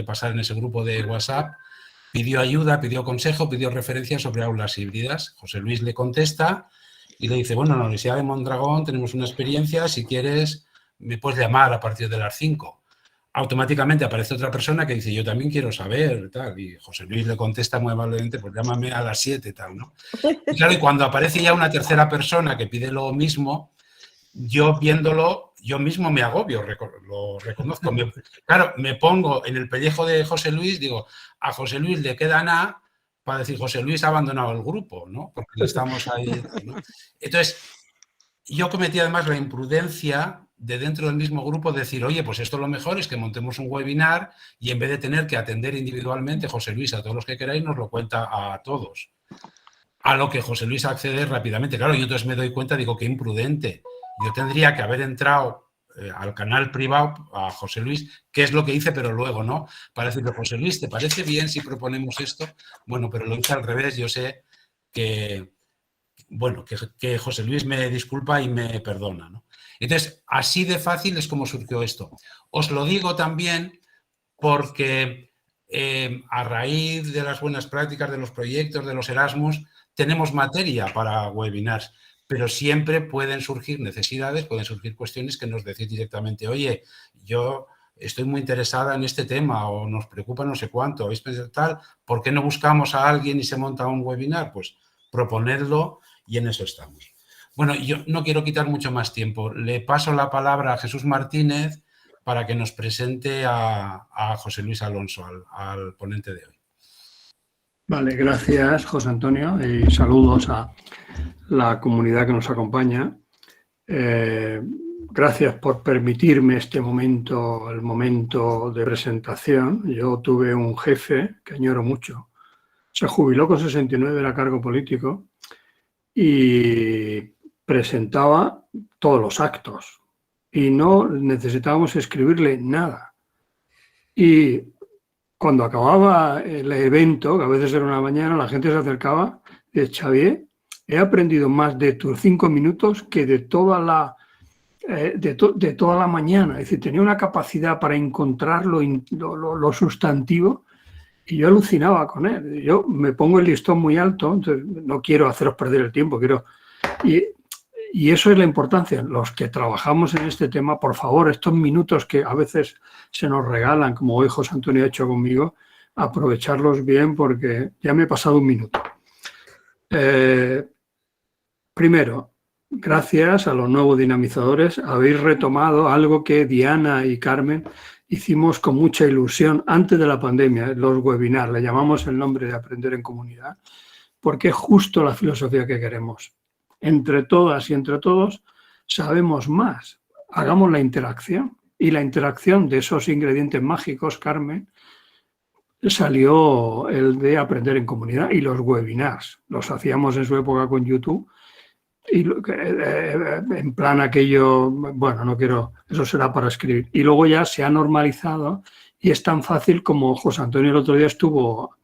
pasar en ese grupo de WhatsApp, pidió ayuda, pidió consejo, pidió referencias sobre aulas híbridas. José Luis le contesta y le dice, bueno, en la Universidad de Mondragón tenemos una experiencia, si quieres me puedes llamar a partir de las 5. Automáticamente aparece otra persona que dice, yo también quiero saber, tal, y José Luis le contesta muy amablemente, pues llámame a las 7, tal, ¿no? Y claro, y cuando aparece ya una tercera persona que pide lo mismo, yo viéndolo, yo mismo me agobio, lo reconozco. Claro, me pongo en el pellejo de José Luis, digo, a José Luis le queda nada para decir, José Luis ha abandonado el grupo, ¿no? Porque le estamos ahí, ¿no? Entonces, yo cometí además la imprudencia de dentro del mismo grupo decir, oye, pues esto lo mejor es que montemos un webinar y en vez de tener que atender individualmente, José Luis, a todos los que queráis, nos lo cuenta a todos. A lo que José Luis accede rápidamente. Claro, yo entonces me doy cuenta, digo, qué imprudente. Yo tendría que haber entrado al canal privado a José Luis, que es lo que hice, pero luego, ¿no? Para decirle, José Luis, ¿te parece bien si proponemos esto? Bueno, pero lo hice al revés. Yo sé que, bueno, que José Luis me disculpa y me perdona, ¿no? Entonces, así de fácil es como surgió esto. Os lo digo también porque a raíz de las buenas prácticas, de los proyectos, de los Erasmus, tenemos materia para webinars, pero siempre pueden surgir necesidades, pueden surgir cuestiones que nos decís directamente, oye, yo estoy muy interesada en este tema o nos preocupa no sé cuánto, ¿habéis pensado tal? ¿Por qué no buscamos a alguien y se monta un webinar? Pues proponerlo y en eso estamos. Bueno, yo no quiero quitar mucho más tiempo. Le paso la palabra a Jesús Martínez para que nos presente a José Luis Alonso, al ponente de hoy. Vale, gracias, José Antonio, y saludos a la comunidad que nos acompaña. Gracias por permitirme este momento, el momento de presentación. Yo tuve un jefe que añoro mucho. Se jubiló con 69, era cargo político, y presentaba todos los actos. Y no necesitábamos escribirle nada. Y cuando acababa el evento, que a veces era una mañana, la gente se acercaba y decía, Xavier, he aprendido más de tus 5 minutos que de toda la mañana. Es decir, tenía una capacidad para encontrar lo sustantivo y yo alucinaba con él. Yo me pongo el listón muy alto, entonces no quiero haceros perder el tiempo, y eso es la importancia. Los que trabajamos en este tema, por favor, estos minutos que a veces se nos regalan, como hoy José Antonio ha hecho conmigo, aprovecharlos bien porque ya me he pasado un minuto. Primero, gracias a los nuevos dinamizadores, habéis retomado algo que Diana y Carmen hicimos con mucha ilusión antes de la pandemia, los webinars. Le llamamos el nombre de Aprender en Comunidad, porque es justo la filosofía que queremos. Entre todas y entre todos sabemos más. Hagamos la interacción. Y la interacción de esos ingredientes mágicos, Carmen, salió el de Aprender en Comunidad y los webinars. Los hacíamos en su época con YouTube. Y en plan aquello, bueno, no quiero, eso será para escribir. Y luego ya se ha normalizado y es tan fácil como José Antonio el otro día estuvo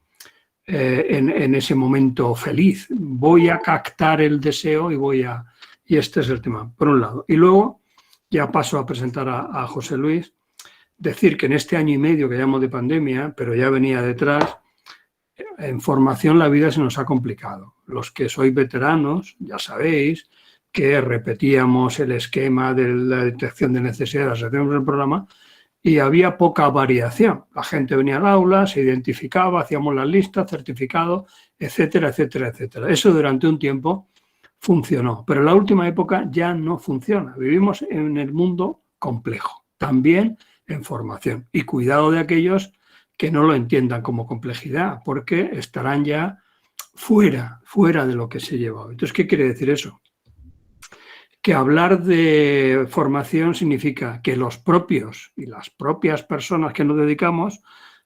en ese momento feliz. Voy a captar el deseo y este es el tema, por un lado. Y luego ya paso a presentar a José Luis, decir que en este año y medio que llevamos de pandemia, pero ya venía detrás, en formación la vida se nos ha complicado. Los que sois veteranos ya sabéis que repetíamos el esquema de la detección de necesidades, hacíamos el programa y había poca variación. La gente venía al aula, se identificaba, hacíamos las listas, certificado, etcétera, etcétera, etcétera. Eso durante un tiempo funcionó, pero en la última época ya no funciona. Vivimos en el mundo complejo, también en formación. Y cuidado de aquellos que no lo entiendan como complejidad, porque estarán ya fuera de lo que se lleva. Entonces, ¿qué quiere decir eso? Que hablar de formación significa que los propios y las propias personas que nos dedicamos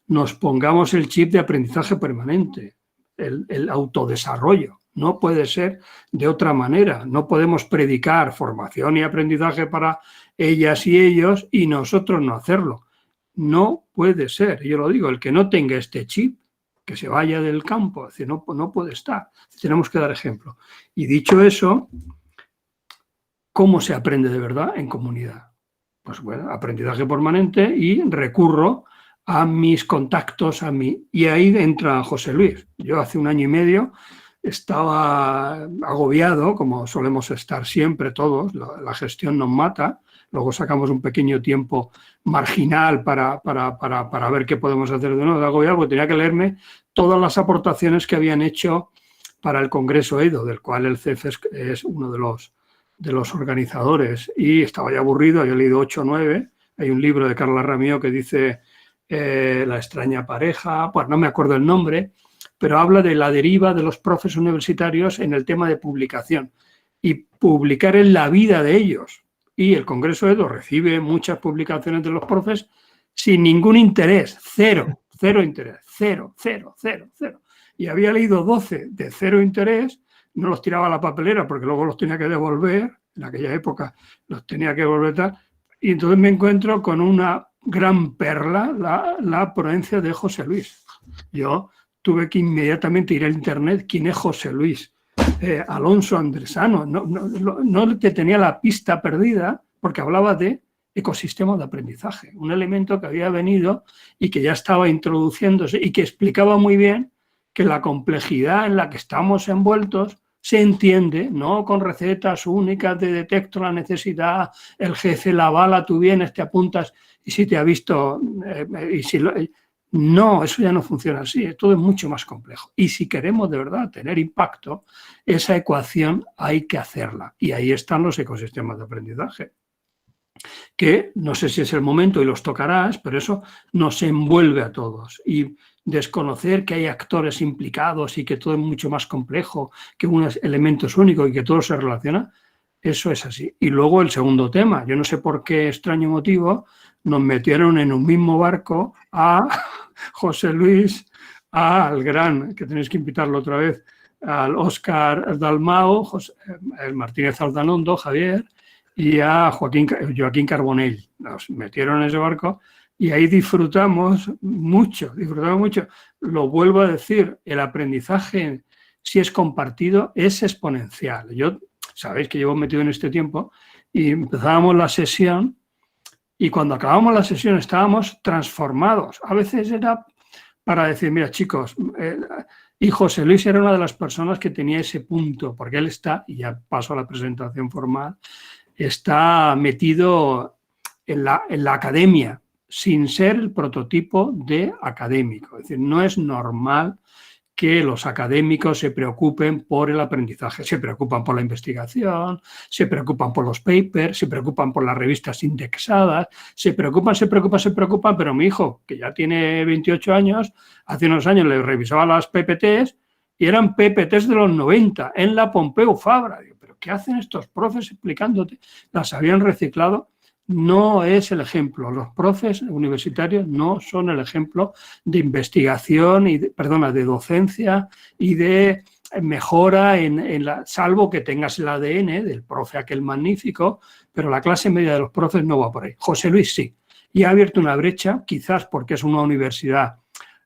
nos pongamos el chip de aprendizaje permanente, el autodesarrollo. No puede ser de otra manera. No podemos predicar formación y aprendizaje para ellas y ellos y nosotros no hacerlo. No puede ser. Yo lo digo, el que no tenga este chip, que se vaya del campo, no puede estar. Tenemos que dar ejemplo. Y dicho eso, ¿cómo se aprende de verdad? En comunidad. Pues bueno, aprendizaje permanente y recurro a mis contactos, y ahí entra José Luis. Yo hace 1 año y medio estaba agobiado, como solemos estar siempre todos, la gestión nos mata, luego sacamos un pequeño tiempo marginal para ver qué podemos hacer de nuevo, agobiado, porque tenía que leerme todas las aportaciones que habían hecho para el Congreso EIDO, del cual el CEF es uno de los organizadores, y estaba ya aburrido, había leído 8 o 9, hay un libro de Carla Ramío que dice La extraña pareja, pues no me acuerdo el nombre, pero habla de la deriva de los profes universitarios en el tema de publicación y publicar en la vida de ellos. Y el Congreso EDO recibe muchas publicaciones de los profes sin ningún interés, cero interés, cero. Y había leído 12 de 0 interés, no los tiraba a la papelera porque luego los tenía que devolver, en aquella época los tenía que devolver tal, y entonces me encuentro con una gran perla, la ponencia de José Luis. Yo tuve que inmediatamente ir al internet, ¿quién es José Luis? Alonso Andresano, no te tenía la pista perdida porque hablaba de ecosistemas de aprendizaje, un elemento que había venido y que ya estaba introduciéndose y que explicaba muy bien que la complejidad en la que estamos envueltos se entiende, no con recetas únicas de detecto la necesidad, el jefe la bala, tú vienes, te apuntas y si te ha visto, no, eso ya no funciona así, todo es mucho más complejo. Y si queremos de verdad tener impacto, esa ecuación hay que hacerla. Y ahí están los ecosistemas de aprendizaje, que no sé si es el momento y los tocarás, pero eso nos envuelve a todos. Y desconocer que hay actores implicados y que todo es mucho más complejo, que un elemento es único y que todo se relaciona, eso es así. Y luego el segundo tema, yo no sé por qué extraño motivo, nos metieron en un mismo barco a José Luis, al gran, que tenéis que invitarlo otra vez, al Óscar Dalmau, el Martínez Aldanondo, Javier, y a Joaquín Carbonell. Nos metieron en ese barco y ahí disfrutamos mucho. Lo vuelvo a decir, el aprendizaje, si es compartido, es exponencial. Sabéis que llevo metido en este tiempo y empezábamos la sesión y cuando acabamos la sesión estábamos transformados. A veces era para decir, mira chicos, y José Luis era una de las personas que tenía ese punto, porque él está, y ya paso a la presentación formal, está metido en la academia, sin ser el prototipo de académico. Es decir, no es normal que los académicos se preocupen por el aprendizaje, se preocupan por la investigación, se preocupan por los papers, se preocupan por las revistas indexadas, se preocupan, pero mi hijo, que ya tiene 28 años, hace unos años le revisaba las PPTs y eran PPTs de los 90 en la Pompeu Fabra. Digo, ¿pero qué hacen estos profes explicándote? Las habían reciclado. No es el ejemplo. Los profes universitarios no son el ejemplo de investigación, de docencia y de mejora salvo que tengas el ADN del profe aquel magnífico, pero la clase media de los profes no va por ahí. José Luis sí. Y ha abierto una brecha, quizás porque es una universidad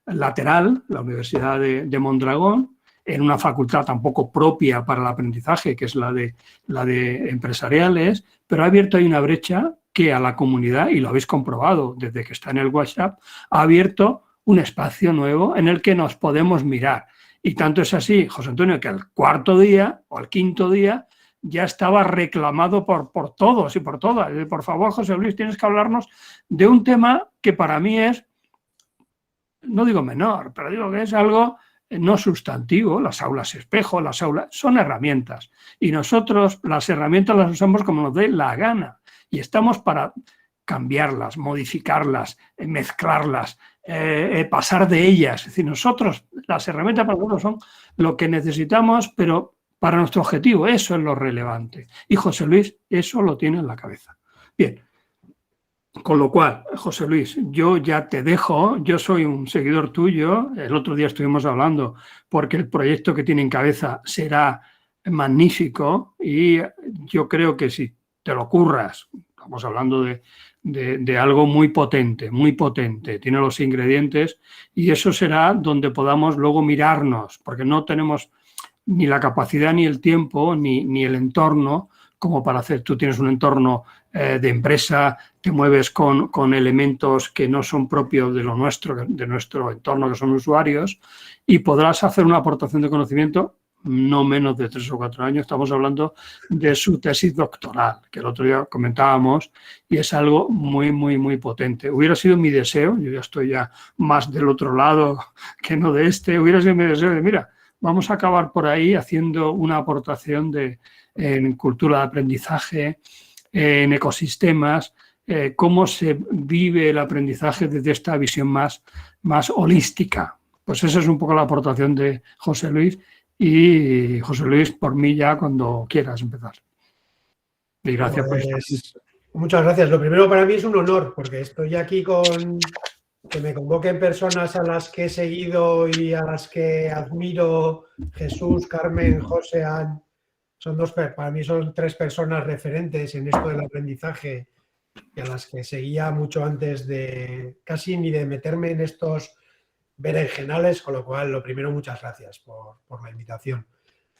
lateral, la Universidad de Mondragón, en una facultad tampoco propia para el aprendizaje, que es la de empresariales, pero ha abierto ahí una brecha que a la comunidad, y lo habéis comprobado desde que está en el WhatsApp, ha abierto un espacio nuevo en el que nos podemos mirar. Y tanto es así, José Antonio, que al 4.º día o al 5.º día ya estaba reclamado por todos y por todas. Por favor, José Luis, tienes que hablarnos de un tema que para mí es, no digo menor, pero digo que es algo no sustantivo. Las aulas espejo, las aulas son herramientas. Y nosotros las herramientas las usamos como nos dé la gana. Y estamos para cambiarlas, modificarlas, mezclarlas, pasar de ellas. Es decir, las herramientas para nosotros son lo que necesitamos, pero para nuestro objetivo, eso es lo relevante. Y José Luis eso lo tiene en la cabeza. Bien, con lo cual, José Luis, yo ya te dejo, yo soy un seguidor tuyo, el otro día estuvimos hablando porque el proyecto que tiene en cabeza será magnífico y yo creo que si te lo curras, estamos hablando de algo muy potente, tiene los ingredientes y eso será donde podamos luego mirarnos, porque no tenemos ni la capacidad, ni el tiempo, ni el entorno como para hacer. Tú tienes un entorno de empresa, te mueves con elementos que no son propios de lo nuestro, de nuestro entorno, que son usuarios, y podrás hacer una aportación de conocimiento no menos de 3 o 4 años. Estamos hablando de su tesis doctoral, que el otro día comentábamos, y es algo muy, muy, muy potente. Hubiera sido mi deseo, yo ya estoy ya más del otro lado que no de este, hubiera sido mi deseo de, mira, vamos a acabar por ahí haciendo una aportación en cultura de aprendizaje, en ecosistemas, cómo se vive el aprendizaje desde esta visión más holística. Pues esa es un poco la aportación de José Luis. Y José Luis, por mí ya cuando quieras empezar. Y gracias por estar. Muchas gracias. Lo primero para mí es un honor, porque estoy aquí con que me convoquen personas a las que he seguido y a las que admiro. Jesús, Carmen, José, para mí son 3 personas referentes en esto del aprendizaje y a las que seguía mucho antes de casi ni de meterme en estos berenjenales, con lo cual, lo primero, muchas gracias por la invitación.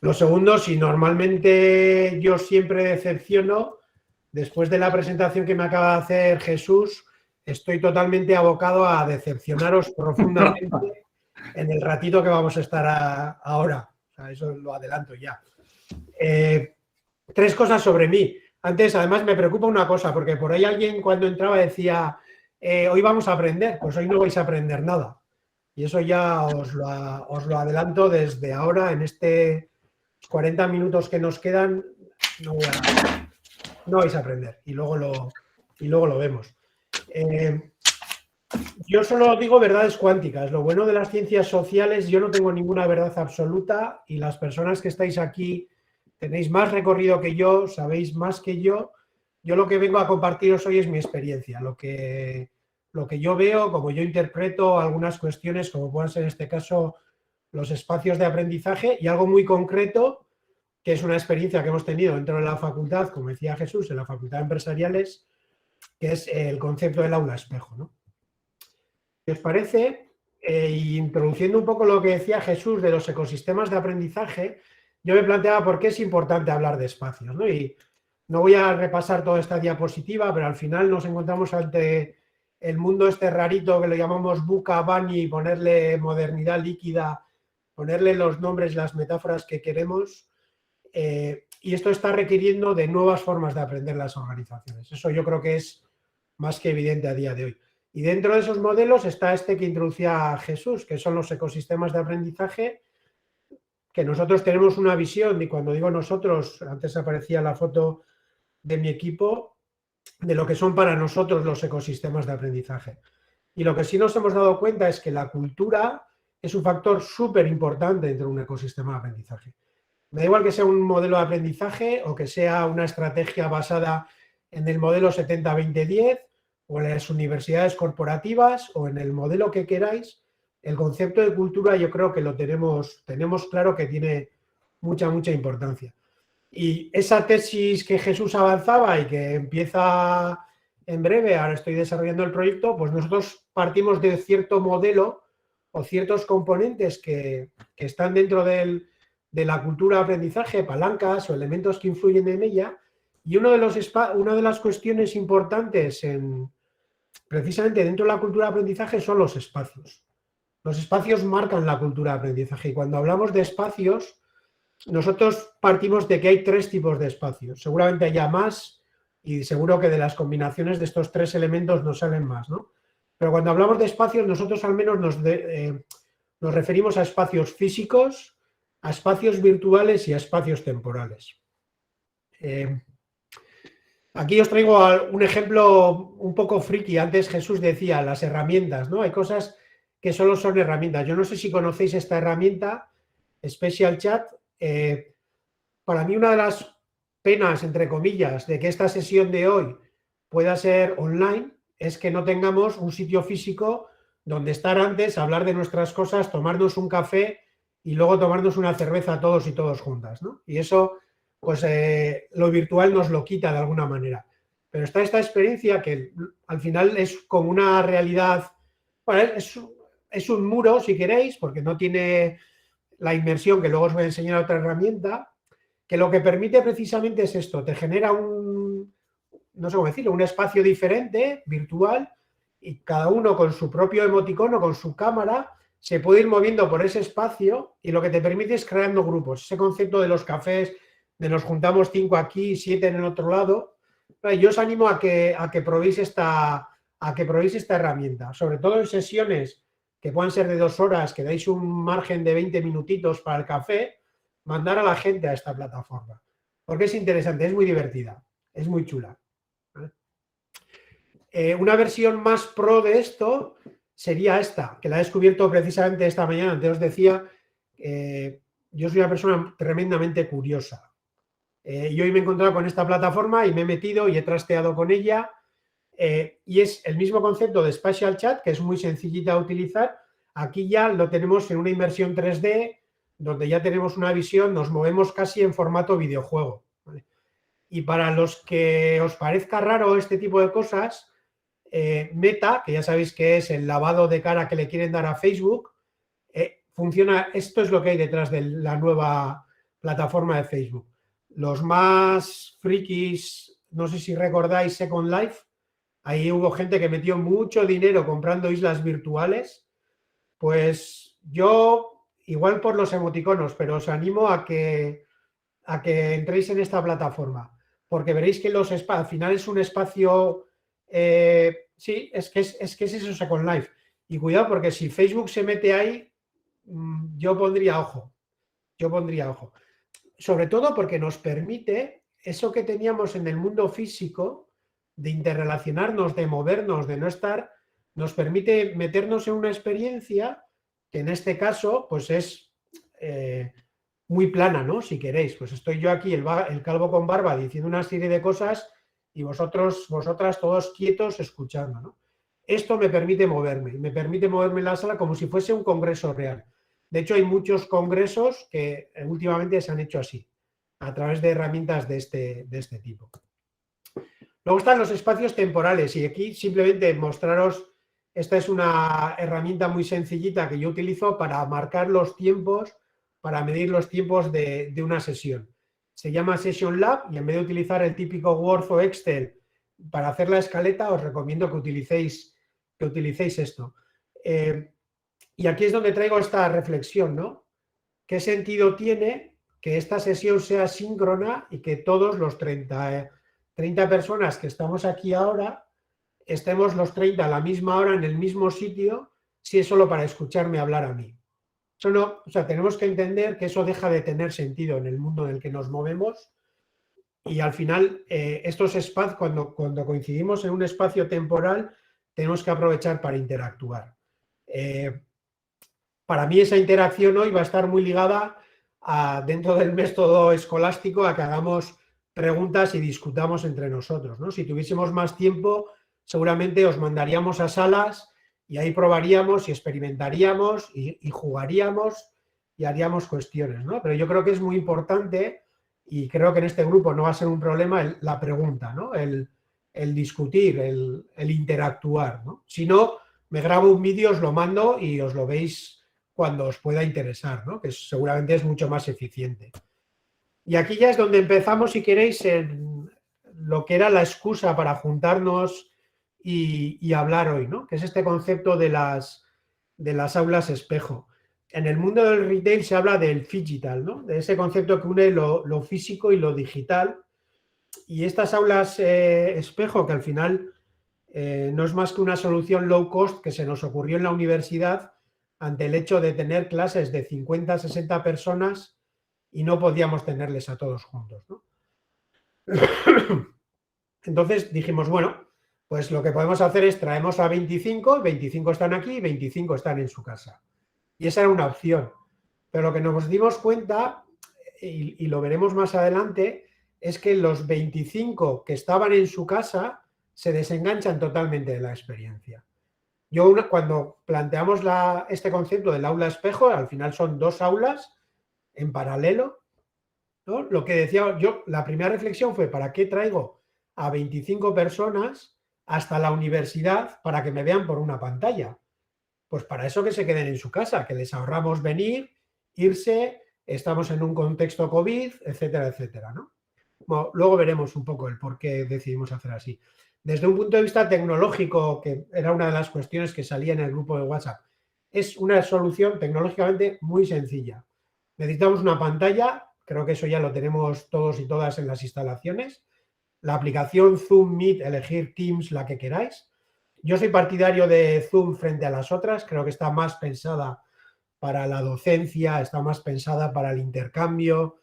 Lo segundo, si normalmente yo siempre decepciono, después de la presentación que me acaba de hacer Jesús, estoy totalmente abocado a decepcionaros profundamente en el ratito que vamos a estar ahora. O sea, eso lo adelanto ya. 3 cosas sobre mí. Antes, además, me preocupa una cosa, porque por ahí alguien cuando entraba decía, hoy vamos a aprender, pues hoy no vais a aprender nada. Y eso ya os lo adelanto desde ahora, en estos 40 minutos que nos quedan, no vais a aprender. Y luego lo vemos. Yo solo digo verdades cuánticas. Lo bueno de las ciencias sociales, yo no tengo ninguna verdad absoluta y las personas que estáis aquí tenéis más recorrido que yo, sabéis más que yo. Yo lo que vengo a compartiros hoy es mi experiencia, lo que yo veo, como yo interpreto algunas cuestiones, como pueden ser en este caso los espacios de aprendizaje, y algo muy concreto, que es una experiencia que hemos tenido dentro de la facultad, como decía Jesús, en la Facultad de Empresariales, que es el concepto del aula espejo, ¿no? ¿Qué os parece? Introduciendo un poco lo que decía Jesús de los ecosistemas de aprendizaje, yo me planteaba por qué es importante hablar de espacios, ¿no? Y no voy a repasar toda esta diapositiva, pero al final nos encontramos ante el mundo este rarito que lo llamamos Buca Bani, ponerle modernidad líquida, ponerle los nombres, las metáforas que queremos, y esto está requiriendo de nuevas formas de aprender las organizaciones. Eso yo creo que es más que evidente a día de hoy. Y dentro de esos modelos está este que introducía Jesús, que son los ecosistemas de aprendizaje, que nosotros tenemos una visión, y cuando digo nosotros, antes aparecía la foto de mi equipo, de lo que son para nosotros los ecosistemas de aprendizaje. Y lo que sí nos hemos dado cuenta es que la cultura es un factor súper importante dentro de un ecosistema de aprendizaje. Me da igual que sea un modelo de aprendizaje o que sea una estrategia basada en el modelo 70-20-10 o en las universidades corporativas o en el modelo que queráis. El concepto de cultura yo creo que lo tenemos claro que tiene mucha importancia. Y esa tesis que Jesús avanzaba y que empieza en breve, ahora estoy desarrollando el proyecto, pues nosotros partimos de cierto modelo o ciertos componentes que están dentro de la cultura de aprendizaje, palancas o elementos que influyen en ella, y una de las cuestiones importantes precisamente dentro de la cultura de aprendizaje son los espacios. Los espacios marcan la cultura de aprendizaje y cuando hablamos de espacios, nosotros partimos de que hay 3 tipos de espacios. Seguramente haya más y seguro que de las combinaciones de estos 3 elementos nos salen más, ¿no? Pero cuando hablamos de espacios, nosotros al menos nos referimos a espacios físicos, a espacios virtuales y a espacios temporales. Aquí os traigo un ejemplo un poco friki. Antes Jesús decía las herramientas, ¿no? Hay cosas que solo son herramientas. Yo no sé si conocéis esta herramienta, Special Chat. Para mí una de las penas, entre comillas, de que esta sesión de hoy pueda ser online es que no tengamos un sitio físico donde estar antes, hablar de nuestras cosas, tomarnos un café y luego tomarnos una cerveza todos y todos juntas, ¿no? Y eso, pues lo virtual nos lo quita de alguna manera. Pero está esta experiencia que al final es como una realidad, bueno, es un muro, si queréis, porque no tiene la inmersión, que luego os voy a enseñar otra herramienta, que lo que permite precisamente es esto, te genera no sé cómo decirlo, un espacio diferente, virtual, y cada uno con su propio emoticono, con su cámara, se puede ir moviendo por ese espacio y lo que te permite es creando grupos. Ese concepto de los cafés, de nos juntamos 5 aquí, 7 en el otro lado. Yo os animo a que probéis esta herramienta, sobre todo en sesiones que puedan ser de 2 horas, que dais un margen de 20 minutitos para el café, mandar a la gente a esta plataforma. Porque es interesante, es muy divertida, es muy chula. Una versión más pro de esto sería esta, que la he descubierto precisamente esta mañana. Antes os decía, yo soy una persona tremendamente curiosa. Y hoy me he encontrado con esta plataforma y me he metido y he trasteado con ella. Y es el mismo concepto de Spatial Chat, que es muy sencillita de utilizar. Aquí ya lo tenemos en una inmersión 3D, donde ya tenemos una visión, nos movemos casi en formato videojuego, ¿vale? Y para los que os parezca raro este tipo de cosas, Meta, que ya sabéis que es el lavado de cara que le quieren dar a Facebook, funciona, esto es lo que hay detrás de la nueva plataforma de Facebook. Los más frikis, no sé si recordáis Second Life, ahí hubo gente que metió mucho dinero comprando islas virtuales. Pues yo, igual por los emoticonos, pero os animo a que entréis en esta plataforma, porque veréis que al final es un espacio, sí, es que es eso, Second Life. Y cuidado, porque si Facebook se mete ahí, yo pondría ojo. Sobre todo porque nos permite eso que teníamos en el mundo físico, de interrelacionarnos, de movernos, de no estar, nos permite meternos en una experiencia que en este caso pues es muy plana, ¿no? Si queréis, pues estoy yo aquí, el calvo con barba, diciendo una serie de cosas y vosotras todos quietos escuchando, ¿no? Esto me permite moverme en la sala como si fuese un congreso real. De hecho, hay muchos congresos que últimamente se han hecho así, a través de herramientas de este tipo. Luego están los espacios temporales y aquí simplemente mostraros, esta es una herramienta muy sencillita que yo utilizo para marcar los tiempos, para medir los tiempos de una sesión. Se llama Session Lab y en vez de utilizar el típico Word o Excel para hacer la escaleta, os recomiendo que utilicéis esto. Y aquí es donde traigo esta reflexión, ¿no? ¿Qué sentido tiene que esta sesión sea síncrona y que todos los 30 personas que estamos aquí ahora estemos los 30 a la misma hora en el mismo sitio, si es solo para escucharme hablar a mí? Eso no, o sea, tenemos que entender que eso deja de tener sentido en el mundo en el que nos movemos y al final estos espacios, cuando coincidimos en un espacio temporal, tenemos que aprovechar para interactuar. Para mí esa interacción hoy va a estar muy ligada dentro del método escolástico a que hagamos preguntas y discutamos entre nosotros, ¿no? Si tuviésemos más tiempo, seguramente os mandaríamos a salas y ahí probaríamos y experimentaríamos y jugaríamos y haríamos cuestiones, ¿no? Pero yo creo que es muy importante y creo que en este grupo no va a ser un problema la pregunta, ¿no? El discutir, el interactuar, ¿no? Si no, me grabo un vídeo, os lo mando y os lo veis cuando os pueda interesar, ¿no? Que seguramente es mucho más eficiente. Y aquí ya es donde empezamos, si queréis, en lo que era la excusa para juntarnos y hablar hoy, ¿no? Que es este concepto de las aulas espejo. En el mundo del retail se habla del phygital, ¿no? De ese concepto que une lo físico y lo digital. Y estas aulas espejo, que al final no es más que una solución low cost que se nos ocurrió en la universidad ante el hecho de tener clases de 50, 60 personas y no podíamos tenerles a todos juntos, ¿no? Entonces dijimos, bueno, pues lo que podemos hacer es traemos a 25 están aquí y 25 están en su casa. Y esa era una opción. Pero lo que nos dimos cuenta, y lo veremos más adelante, es que los 25 que estaban en su casa se desenganchan totalmente de la experiencia. Cuando planteamos este concepto del aula espejo, al final son 2 aulas en paralelo, ¿no? Lo que decía yo, la primera reflexión fue, ¿para qué traigo a 25 personas hasta la universidad para que me vean por una pantalla? Pues para eso que se queden en su casa, que les ahorramos venir, irse, estamos en un contexto COVID, etcétera, etcétera, ¿no? Bueno, luego veremos un poco el por qué decidimos hacer así. Desde un punto de vista tecnológico, que era una de las cuestiones que salía en el grupo de WhatsApp, es una solución tecnológicamente muy sencilla. Necesitamos una pantalla, creo que eso ya lo tenemos todos y todas en las instalaciones. La aplicación Zoom, Meet, elegir Teams, la que queráis. Yo soy partidario de Zoom frente a las otras, creo que está más pensada para la docencia, está más pensada para el intercambio,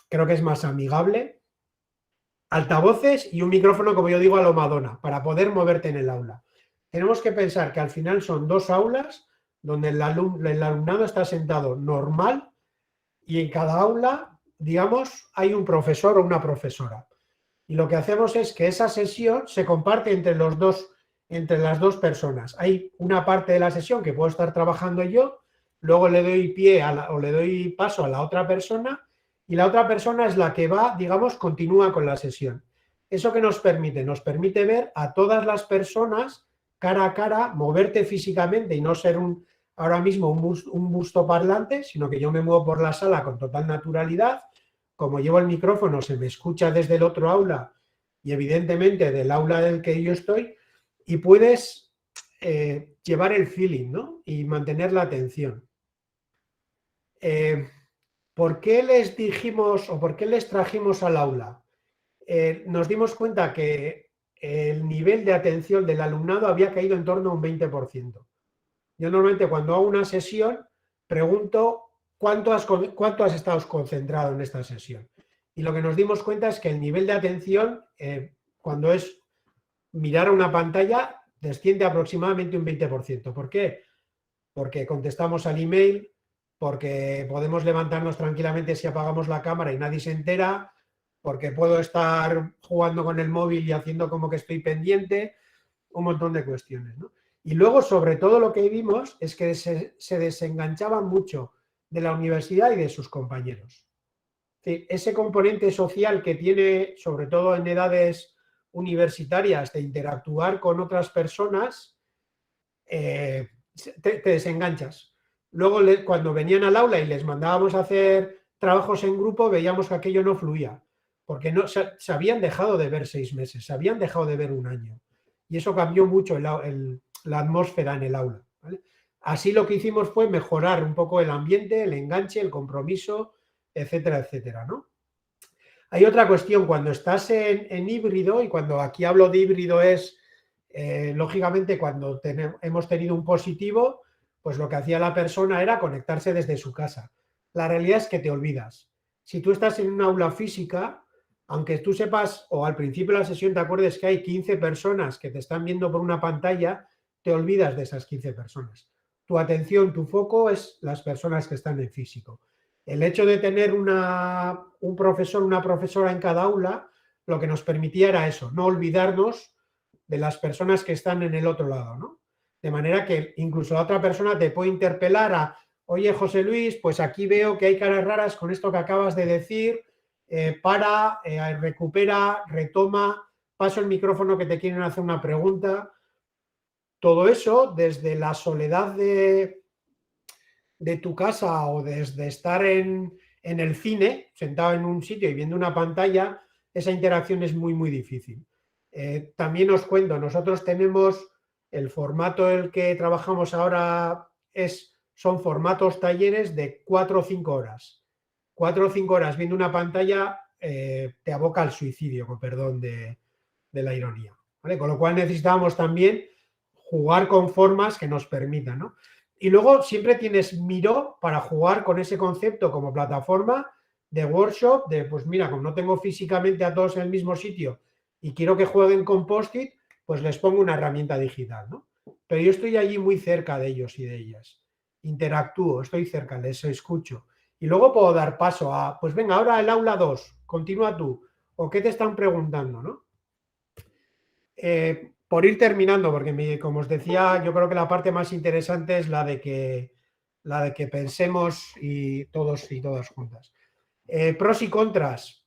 creo que es más amigable. Altavoces y un micrófono, como yo digo, a lo Madonna, para poder moverte en el aula. Tenemos que pensar que al final son dos aulas donde el alumnado está sentado normal y en cada aula, digamos, hay un profesor o una profesora. Y lo que hacemos es que esa sesión se comparte entre las dos personas. Hay una parte de la sesión que puedo estar trabajando yo, luego le doy pie o le doy paso a la otra persona y la otra persona es la que va, digamos, continúa con la sesión. ¿Eso qué nos permite? Nos permite ver a todas las personas cara a cara, moverte físicamente y no ser ahora mismo un busto parlante, sino que yo me muevo por la sala con total naturalidad. Como llevo el micrófono, se me escucha desde el otro aula y evidentemente del aula del que yo estoy y puedes llevar el feeling, ¿no? Y mantener la atención. ¿Por qué les dijimos o por qué les trajimos al aula? Nos dimos cuenta que el nivel de atención del alumnado había caído en torno a un 20%. Yo normalmente cuando hago una sesión pregunto ¿cuánto has estado concentrado en esta sesión? Y lo que nos dimos cuenta es que el nivel de atención, cuando es mirar a una pantalla, desciende aproximadamente un 20%. ¿Por qué? Porque contestamos al email, porque podemos levantarnos tranquilamente si apagamos la cámara y nadie se entera, porque puedo estar jugando con el móvil y haciendo como que estoy pendiente, un montón de cuestiones, ¿no? Y luego, sobre todo, lo que vimos es que se desenganchaban mucho de la universidad y de sus compañeros. Ese componente social que tiene, sobre todo en edades universitarias, de interactuar con otras personas, te desenganchas. Luego, cuando venían al aula y les mandábamos a hacer trabajos en grupo, veíamos que aquello no fluía, porque se habían dejado de ver 6 meses, se habían dejado de ver un año. Y eso cambió mucho la atmósfera en el aula, ¿vale? Así lo que hicimos fue mejorar un poco el ambiente, el enganche, el compromiso, etcétera, etcétera, ¿no? Hay otra cuestión, cuando estás en híbrido, y cuando aquí hablo de híbrido es, lógicamente, cuando hemos tenido un positivo, pues lo que hacía la persona era conectarse desde su casa. La realidad es que te olvidas. Si tú estás en una aula física, aunque tú sepas, o al principio de la sesión te acuerdes que hay 15 personas que te están viendo por una pantalla, te olvidas de esas 15 personas. Tu atención, tu foco es las personas que están en físico. El hecho de tener un profesor, una profesora en cada aula, lo que nos permitía era eso, no olvidarnos de las personas que están en el otro lado, ¿no? De manera que incluso la otra persona te puede interpelar a, oye, José Luis, pues aquí veo que hay caras raras con esto que acabas de decir, recupera, retoma, paso el micrófono que te quieren hacer una pregunta. Todo eso desde la soledad de tu casa o desde estar en el cine, sentado en un sitio y viendo una pantalla, esa interacción es muy, muy difícil. También os cuento, nosotros tenemos el formato en el que trabajamos ahora, son formatos talleres de 4 o 5 horas. 4 o 5 horas viendo una pantalla te aboca al suicidio, con perdón de la ironía, ¿vale? Con lo cual necesitábamos también jugar con formas que nos permitan, ¿no? Y luego siempre tienes Miro para jugar con ese concepto como plataforma de workshop, de pues mira, como no tengo físicamente a todos en el mismo sitio y quiero que jueguen con Post-it, pues les pongo una herramienta digital, ¿no? Pero yo estoy allí muy cerca de ellos y de ellas. Interactúo, estoy cerca, les escucho. Y luego puedo dar paso a, pues venga, ahora el aula 2, continúa tú. ¿O qué te están preguntando, no? Por ir terminando, porque como os decía, yo creo que la parte más interesante es la de que pensemos y todos y todas juntas. Pros y contras.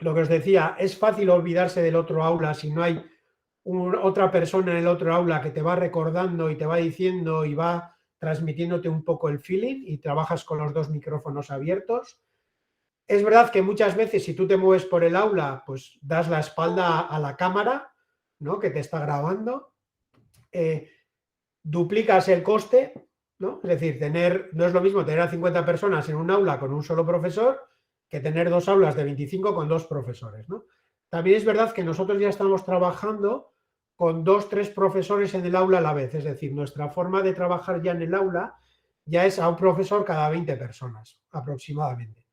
Lo que os decía, es fácil olvidarse del otro aula si no hay otra persona en el otro aula que te va recordando y te va diciendo y va transmitiéndote un poco el feeling y trabajas con los 2 micrófonos abiertos. Es verdad que muchas veces si tú te mueves por el aula, pues das la espalda a la cámara, ¿no?, que te está grabando. Duplicas el coste, ¿no? Es decir, no es lo mismo tener a 50 personas en un aula con un solo profesor que tener 2 aulas de 25 con 2 profesores, ¿no? También es verdad que nosotros ya estamos trabajando con 2, 3 profesores en el aula a la vez. Es decir, nuestra forma de trabajar ya en el aula ya es a un profesor cada 20 personas aproximadamente.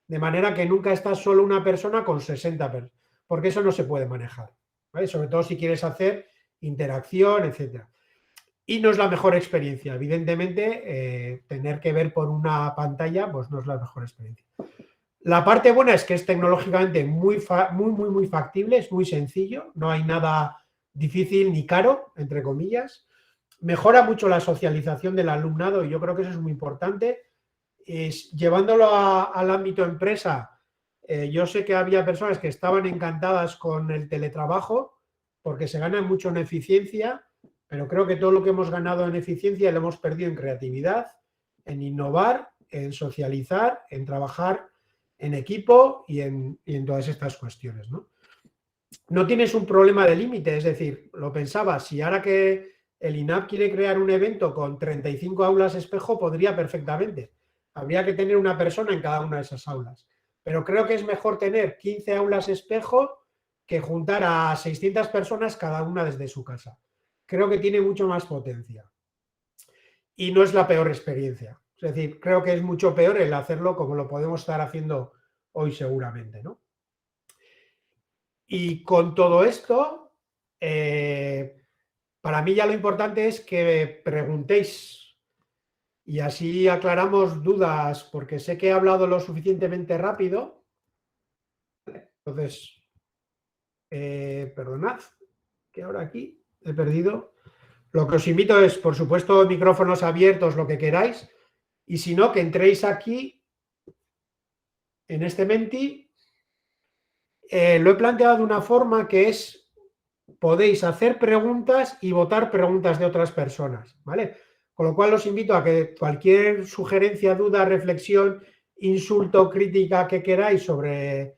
De manera que nunca está solo una persona con 60 personas, porque eso no se puede manejar, ¿vale? Sobre todo si quieres hacer interacción, etcétera. Y no es la mejor experiencia. Evidentemente, tener que ver por una pantalla pues no es la mejor experiencia. La parte buena es que es tecnológicamente muy factible, es muy sencillo, no hay nada difícil ni caro, entre comillas. Mejora mucho la socialización del alumnado y yo creo que eso es muy importante. Llevándolo al ámbito empresa, yo sé que había personas que estaban encantadas con el teletrabajo porque se gana mucho en eficiencia, pero creo que todo lo que hemos ganado en eficiencia lo hemos perdido en creatividad, en innovar, en socializar, en trabajar en equipo y en todas estas cuestiones, ¿no? No tienes un problema de límite, es decir, lo pensaba, si ahora que el INAP quiere crear un evento con 35 aulas espejo, podría perfectamente. Habría que tener una persona en cada una de esas aulas. Pero creo que es mejor tener 15 aulas espejo que juntar a 600 personas cada una desde su casa. Creo que tiene mucho más potencia. Y no es la peor experiencia. Es decir, creo que es mucho peor el hacerlo como lo podemos estar haciendo hoy seguramente, ¿no? Y con todo esto, para mí ya lo importante es que preguntéis y así aclaramos dudas, porque sé que he hablado lo suficientemente rápido. Entonces, perdonad, que ahora aquí he perdido. Lo que os invito es, por supuesto, micrófonos abiertos, lo que queráis, y si no, que entréis aquí, en este Menti. Lo he planteado de una forma que es, podéis hacer preguntas y votar preguntas de otras personas, ¿vale? Con lo cual os invito a que cualquier sugerencia, duda, reflexión, insulto, crítica que queráis sobre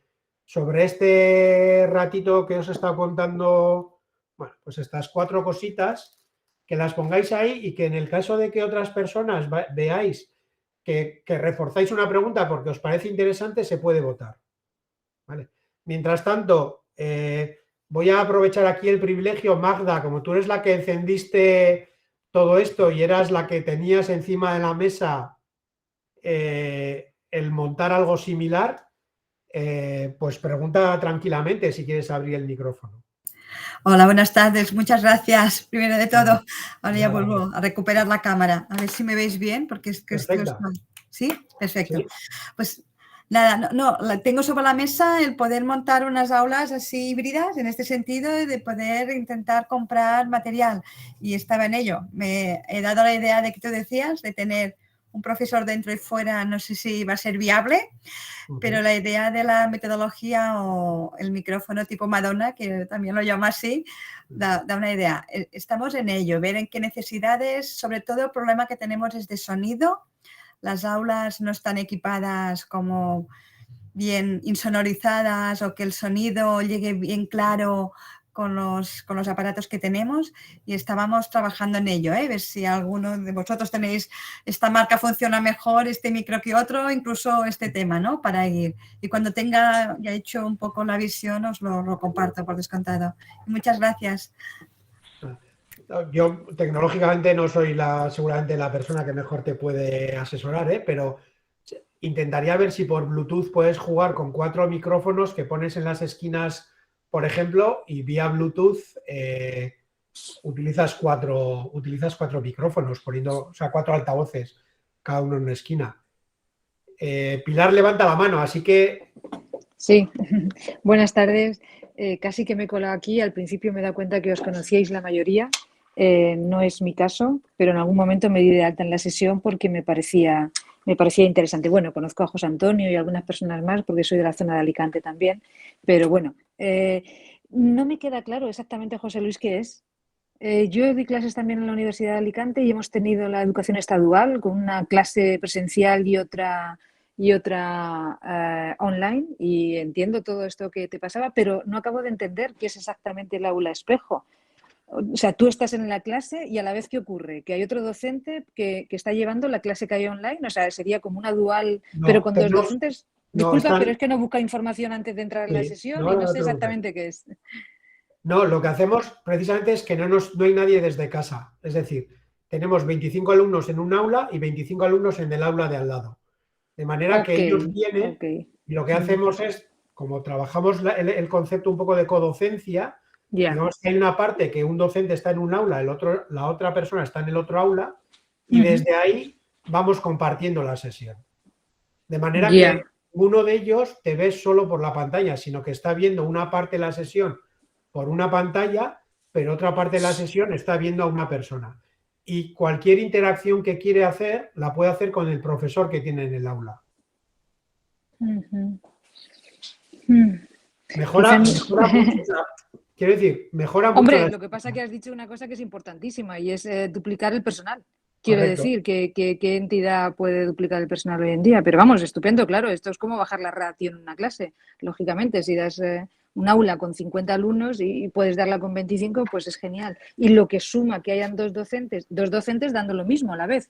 este ratito que os he estado contando, bueno, pues estas 4 cositas, que las pongáis ahí y que en el caso de que otras personas veáis que reforzáis una pregunta porque os parece interesante, se puede votar, ¿vale? Mientras tanto, voy a aprovechar aquí el privilegio, Magda, como tú eres la que encendiste todo esto y eras la que tenías encima de la mesa el montar algo similar, pues pregunta tranquilamente si quieres abrir el micrófono. Hola, buenas tardes. Muchas gracias, primero de todo. Ahora ya vuelvo a recuperar la cámara. A ver si me veis bien, porque es que ¿Sí? Perfecto. Sí. Pues nada, tengo sobre la mesa el poder montar unas aulas así híbridas, en este sentido, de poder intentar comprar material. Y estaba en ello. Me he dado la idea de que tú decías, de tener un profesor dentro y fuera, no sé si va a ser viable, pero la idea de la metodología o el micrófono tipo Madonna, que también lo llamo así, da una idea. Estamos en ello, ver en qué necesidades, sobre todo el problema que tenemos es de sonido. Las aulas no están equipadas como bien insonorizadas o que el sonido llegue bien claro con los aparatos que tenemos, y estábamos trabajando en ello, ver si alguno de vosotros tenéis, esta marca funciona mejor, este micro que otro, incluso este tema, ¿no? Para ir. Y cuando tenga ya hecho un poco la visión, os lo comparto por descontado. Muchas gracias. Yo tecnológicamente no soy seguramente la persona que mejor te puede asesorar, pero intentaría ver si por Bluetooth puedes jugar con 4 micrófonos que pones en las esquinas, por ejemplo, y vía Bluetooth utilizas 4 micrófonos, poniendo, o sea, 4 altavoces, cada uno en una esquina. Pilar levanta la mano, así que... Sí, buenas tardes. Casi que me he colado aquí. Al principio me he dado cuenta que os conocíais la mayoría. No es mi caso, pero en algún momento me di de alta en la sesión porque me parecía interesante. Bueno, conozco a José Antonio y algunas personas más porque soy de la zona de Alicante también, pero bueno, no me queda claro exactamente, José Luis, qué es. Yo doy clases también en la Universidad de Alicante y hemos tenido la educación esta dual, con una clase presencial y otra y otra online, y entiendo todo esto que te pasaba, pero no acabo de entender qué es exactamente el aula espejo. O sea, tú estás en la clase y a la vez, ¿qué ocurre? Que hay otro docente que está llevando la clase que hay online, o sea, sería como una dual, No, pero con dos tenemos- docentes. no, Disculpa, están- pero es que no busca información antes de entrar en la sí, sesión no, y no no te sé preocupes. exactamente qué es. No, lo que hacemos precisamente es que no hay nadie desde casa. Es decir, tenemos 25 alumnos en un aula y 25 alumnos en el aula de al lado. De manera que ellos vienen ok. y lo que hacemos es, como trabajamos el concepto un poco de codocencia, Ya. digamos que hay una parte que un docente está en un aula, la otra persona está en el otro aula y desde ahí vamos compartiendo la sesión. De manera que uno de ellos te ves solo por la pantalla, sino que está viendo una parte de la sesión por una pantalla, pero otra parte de la sesión está viendo a una persona. Y cualquier interacción que quiere hacer, la puede hacer con el profesor que tiene en el aula. Mejora mucho, o sea, quiero decir, mejora mucho. Hombre, lo que pasa es que has dicho una cosa que es importantísima y es duplicar el personal. Quiero decir, ¿qué entidad puede duplicar el personal hoy en día? Pero vamos, estupendo, claro, esto es como bajar la ratio en una clase. Lógicamente, si das un aula con 50 alumnos y puedes darla con 25, pues es genial. Y lo que suma que hayan dos docentes dando lo mismo a la vez.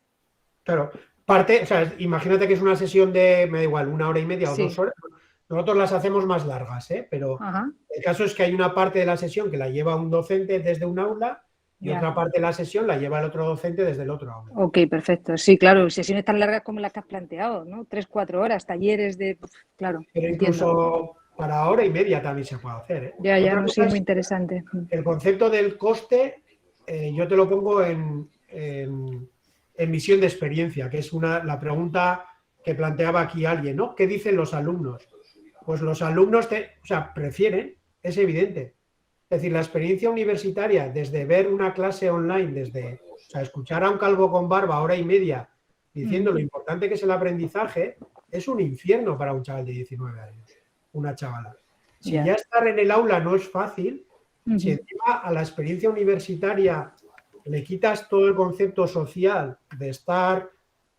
Claro, o sea, imagínate que es una sesión de, me da igual, 1 hora y media o 2 horas. Nosotros las hacemos más largas, pero el caso es que hay una parte de la sesión que la lleva un docente desde un aula y otra parte de la sesión la lleva el otro docente desde el otro aula. Ok, perfecto. Sí, claro, sesiones tan largas como las que has planteado, ¿no? 3-4 horas, talleres de... Claro, pero incluso para hora y media también se puede hacer. Ya, no, sí, es muy interesante. El concepto del coste, yo te lo pongo en misión de experiencia, que es la pregunta que planteaba aquí alguien, ¿no? ¿Qué dicen los alumnos? Pues los alumnos prefieren, es evidente. Es decir, la experiencia universitaria, desde ver una clase online, escuchar a un calvo con barba hora y media diciendo lo importante que es el aprendizaje, es un infierno para un chaval de 19 años, una chavala. Si ya estar en el aula no es fácil, si encima a la experiencia universitaria le quitas todo el concepto social de estar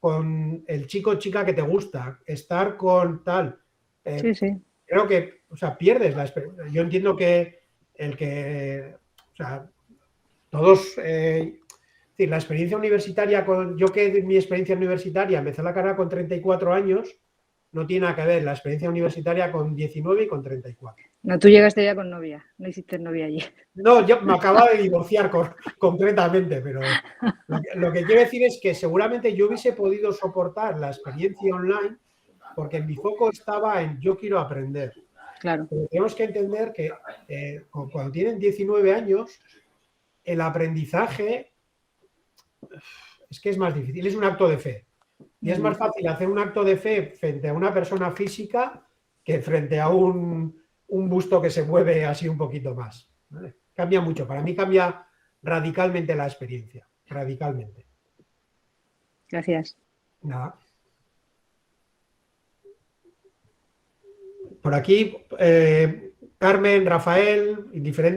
con el chico o chica que te gusta, estar con tal... Creo que, pierdes la experiencia. Yo entiendo que todos, la experiencia universitaria, yo que mi experiencia universitaria empecé la carrera con 34 años, no tiene nada que ver la experiencia universitaria con 19 y con 34. No, tú llegaste ya con novia, no hiciste novia allí. No, yo me acababa de divorciar concretamente, pero lo que quiero decir es que seguramente yo hubiese podido soportar la experiencia online porque mi foco estaba en yo quiero aprender. Claro. Pero tenemos que entender que cuando tienen 19 años, el aprendizaje es que es más difícil, es un acto de fe. Y es más fácil hacer un acto de fe frente a una persona física que frente a un busto que se mueve así un poquito más. ¿Vale? Cambia mucho. Para mí cambia radicalmente la experiencia. Radicalmente. Gracias. Nada. Por aquí, Carmen, Rafael,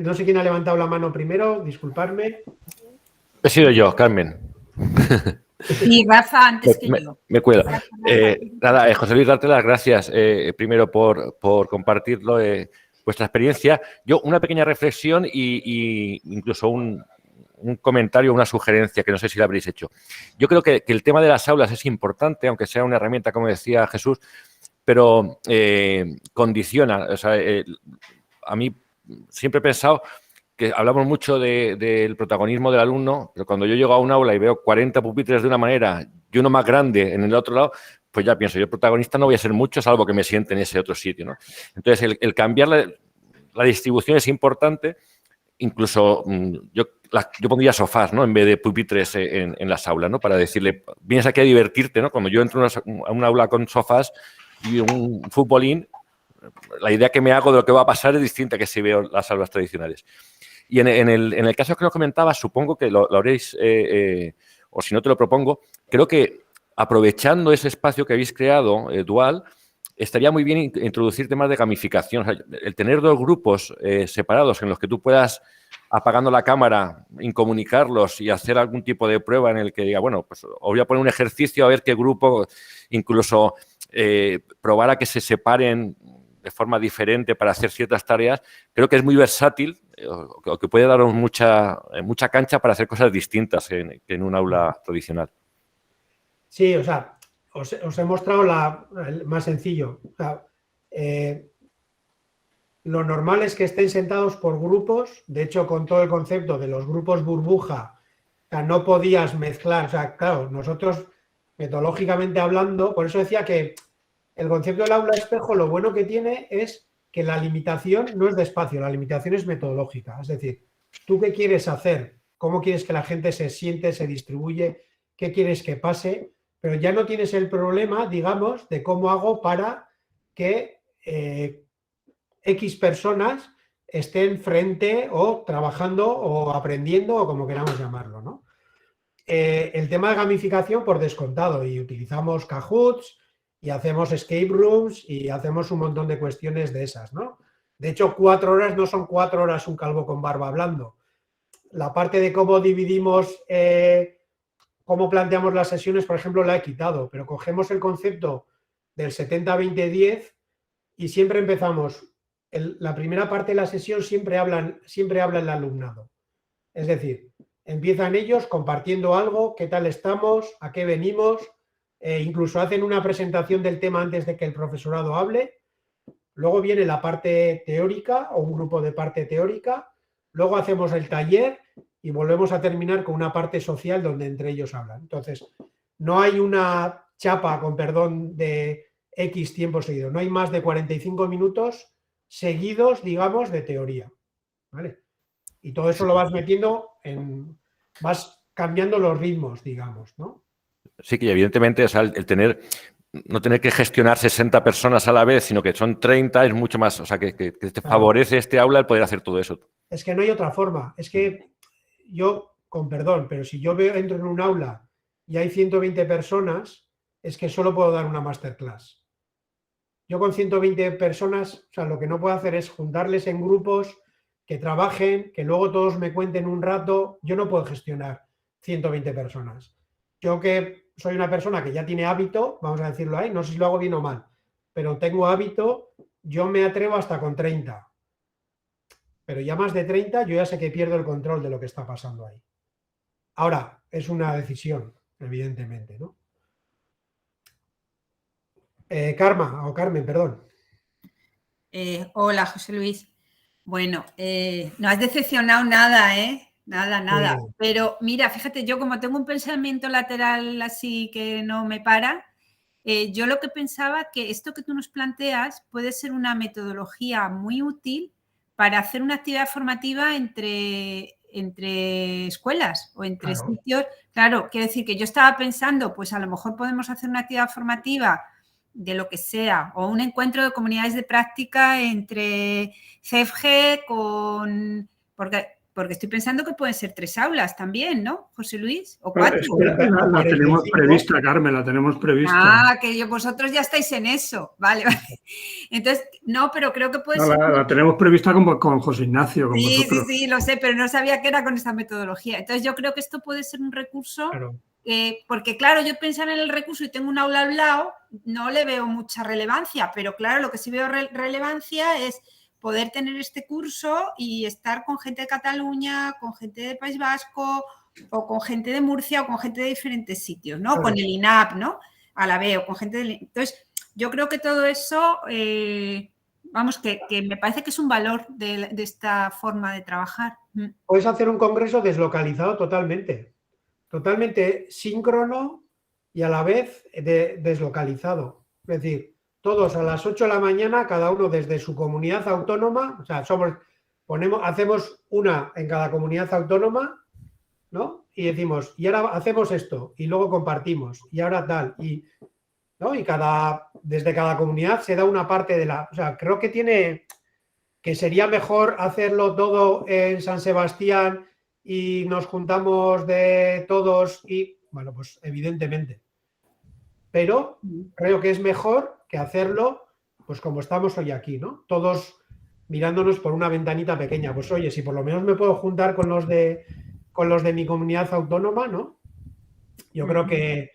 no sé quién ha levantado la mano primero, disculpadme. He sido yo, Carmen. Sí, Rafa, antes que yo. Me cuido. Nada, José Luis, darte las gracias primero por compartirlo, vuestra experiencia. Yo una pequeña reflexión y incluso un comentario, una sugerencia que no sé si la habréis hecho. Yo creo que el tema de las aulas es importante, aunque sea una herramienta, como decía Jesús, pero condiciona. O sea, a mí siempre he pensado que hablamos mucho del protagonismo del alumno, pero cuando yo llego a un aula y veo 40 pupitres de una manera y uno más grande en el otro lado, pues ya pienso, yo protagonista no voy a ser mucho, salvo que me siente en ese otro sitio, ¿no? Entonces, el cambiar la distribución es importante. Incluso yo pondría sofás, ¿no? En vez de pupitres en las aulas, ¿no? Para decirle, vienes aquí a divertirte, ¿no? Cuando yo entro a un aula con sofás y un futbolín, la idea que me hago de lo que va a pasar es distinta que si veo las aulas tradicionales. Y en el caso que nos comentabas, supongo que lo habréis, o si no te lo propongo, creo que aprovechando ese espacio que habéis creado, dual, estaría muy bien introducir temas de gamificación. O sea, el tener dos grupos separados en los que tú puedas, apagando la cámara, incomunicarlos y hacer algún tipo de prueba en el que diga, bueno, pues os voy a poner un ejercicio a ver qué grupo, incluso probar a que se separen de forma diferente para hacer ciertas tareas, creo que es muy versátil o que puede daros mucha cancha para hacer cosas distintas que en un aula tradicional. Sí, o sea, os he mostrado el más sencillo. O sea, lo normal es que estén sentados por grupos. De hecho, con todo el concepto de los grupos burbuja, o sea, no podías mezclar. O sea, claro, nosotros, metodológicamente hablando, por eso decía que el concepto del aula espejo, lo bueno que tiene es que la limitación no es de espacio, la limitación es metodológica. Es decir, ¿tú qué quieres hacer? ¿Cómo quieres que la gente se siente, se distribuye? ¿Qué quieres que pase? Pero ya no tienes el problema, digamos, de cómo hago para que X personas estén frente o trabajando o aprendiendo o como queramos llamarlo, ¿no? El tema de gamificación por descontado, y utilizamos Kahoots y hacemos escape rooms y hacemos un montón de cuestiones de esas, ¿no? De hecho, 4 horas no son 4 horas un calvo con barba hablando. La parte de cómo dividimos, cómo planteamos las sesiones, por ejemplo, la he quitado, pero cogemos el concepto del 70-20-10 y siempre empezamos. La primera parte de la sesión siempre habla el alumnado. Es decir, empiezan ellos compartiendo algo, qué tal estamos, a qué venimos, incluso hacen una presentación del tema antes de que el profesorado hable. Luego viene la parte teórica o un grupo de parte teórica. Luego hacemos el taller y volvemos a terminar con una parte social donde entre ellos hablan. Entonces, no hay una chapa, con perdón, de X tiempo seguido. No hay más de 45 minutos seguidos, digamos, de teoría, ¿vale? Y todo eso lo vas metiendo vas cambiando los ritmos, digamos, ¿no? Sí, que evidentemente, o sea, no tener que gestionar 60 personas a la vez, sino que son 30, es mucho más, o sea, que te favorece este aula el poder hacer todo eso. Es que no hay otra forma. Es que yo, con perdón, pero si yo entro en un aula y hay 120 personas, es que solo puedo dar una masterclass. Yo con 120 personas, o sea, lo que no puedo hacer es juntarles en grupos, que trabajen, que luego todos me cuenten un rato. Yo no puedo gestionar 120 personas. Yo que soy una persona que ya tiene hábito, vamos a decirlo ahí, no sé si lo hago bien o mal, pero tengo hábito, yo me atrevo hasta con 30. Pero ya más de 30 yo ya sé que pierdo el control de lo que está pasando ahí. Ahora, es una decisión, evidentemente, ¿no? Carmen, perdón. Hola, José Luis. Bueno, no has decepcionado nada, ¿eh? Nada. Sí. Pero mira, fíjate, yo como tengo un pensamiento lateral así que no me para, yo lo que pensaba que esto que tú nos planteas puede ser una metodología muy útil para hacer una actividad formativa entre escuelas o entre sitios. Claro, quiero decir que yo estaba pensando, pues a lo mejor podemos hacer una actividad formativa de lo que sea, o un encuentro de comunidades de práctica entre CEFG porque estoy pensando que pueden ser 3 aulas también, ¿no, José Luis? ¿O 4? La tenemos prevista, Carmen, la tenemos prevista. Ah, que vosotros ya estáis en eso. Vale. Entonces, no, pero creo que puede ser... La tenemos prevista con José Ignacio, con vosotros. Sí, lo sé, pero no sabía que era con esta metodología. Entonces, yo creo que esto puede ser un recurso... Claro. Porque claro, yo pensar en el recurso y tengo un aula al lado, no le veo mucha relevancia, pero claro, lo que sí veo relevancia es poder tener este curso y estar con gente de Cataluña, con gente de País Vasco o con gente de Murcia o con gente de diferentes sitios, ¿no? Claro. Con el INAP, ¿no? A la vez, o con gente del... Entonces, yo creo que todo eso, vamos, que me parece que es un valor de esta forma de trabajar. Puedes hacer un congreso deslocalizado totalmente síncrono y a la vez deslocalizado. Es decir, todos a las 8 de la mañana, cada uno desde su comunidad autónoma, o sea, hacemos una en cada comunidad autónoma, ¿no? Y decimos, y ahora hacemos esto, y luego compartimos, y ahora tal, ¿no? Y desde cada comunidad se da una parte de la... O sea, creo que sería mejor hacerlo todo en San Sebastián y nos juntamos de todos y, bueno, pues evidentemente. Pero creo que es mejor que hacerlo, pues como estamos hoy aquí, ¿no? Todos mirándonos por una ventanita pequeña. Pues oye, si por lo menos me puedo juntar con los de mi comunidad autónoma, ¿no? Yo creo que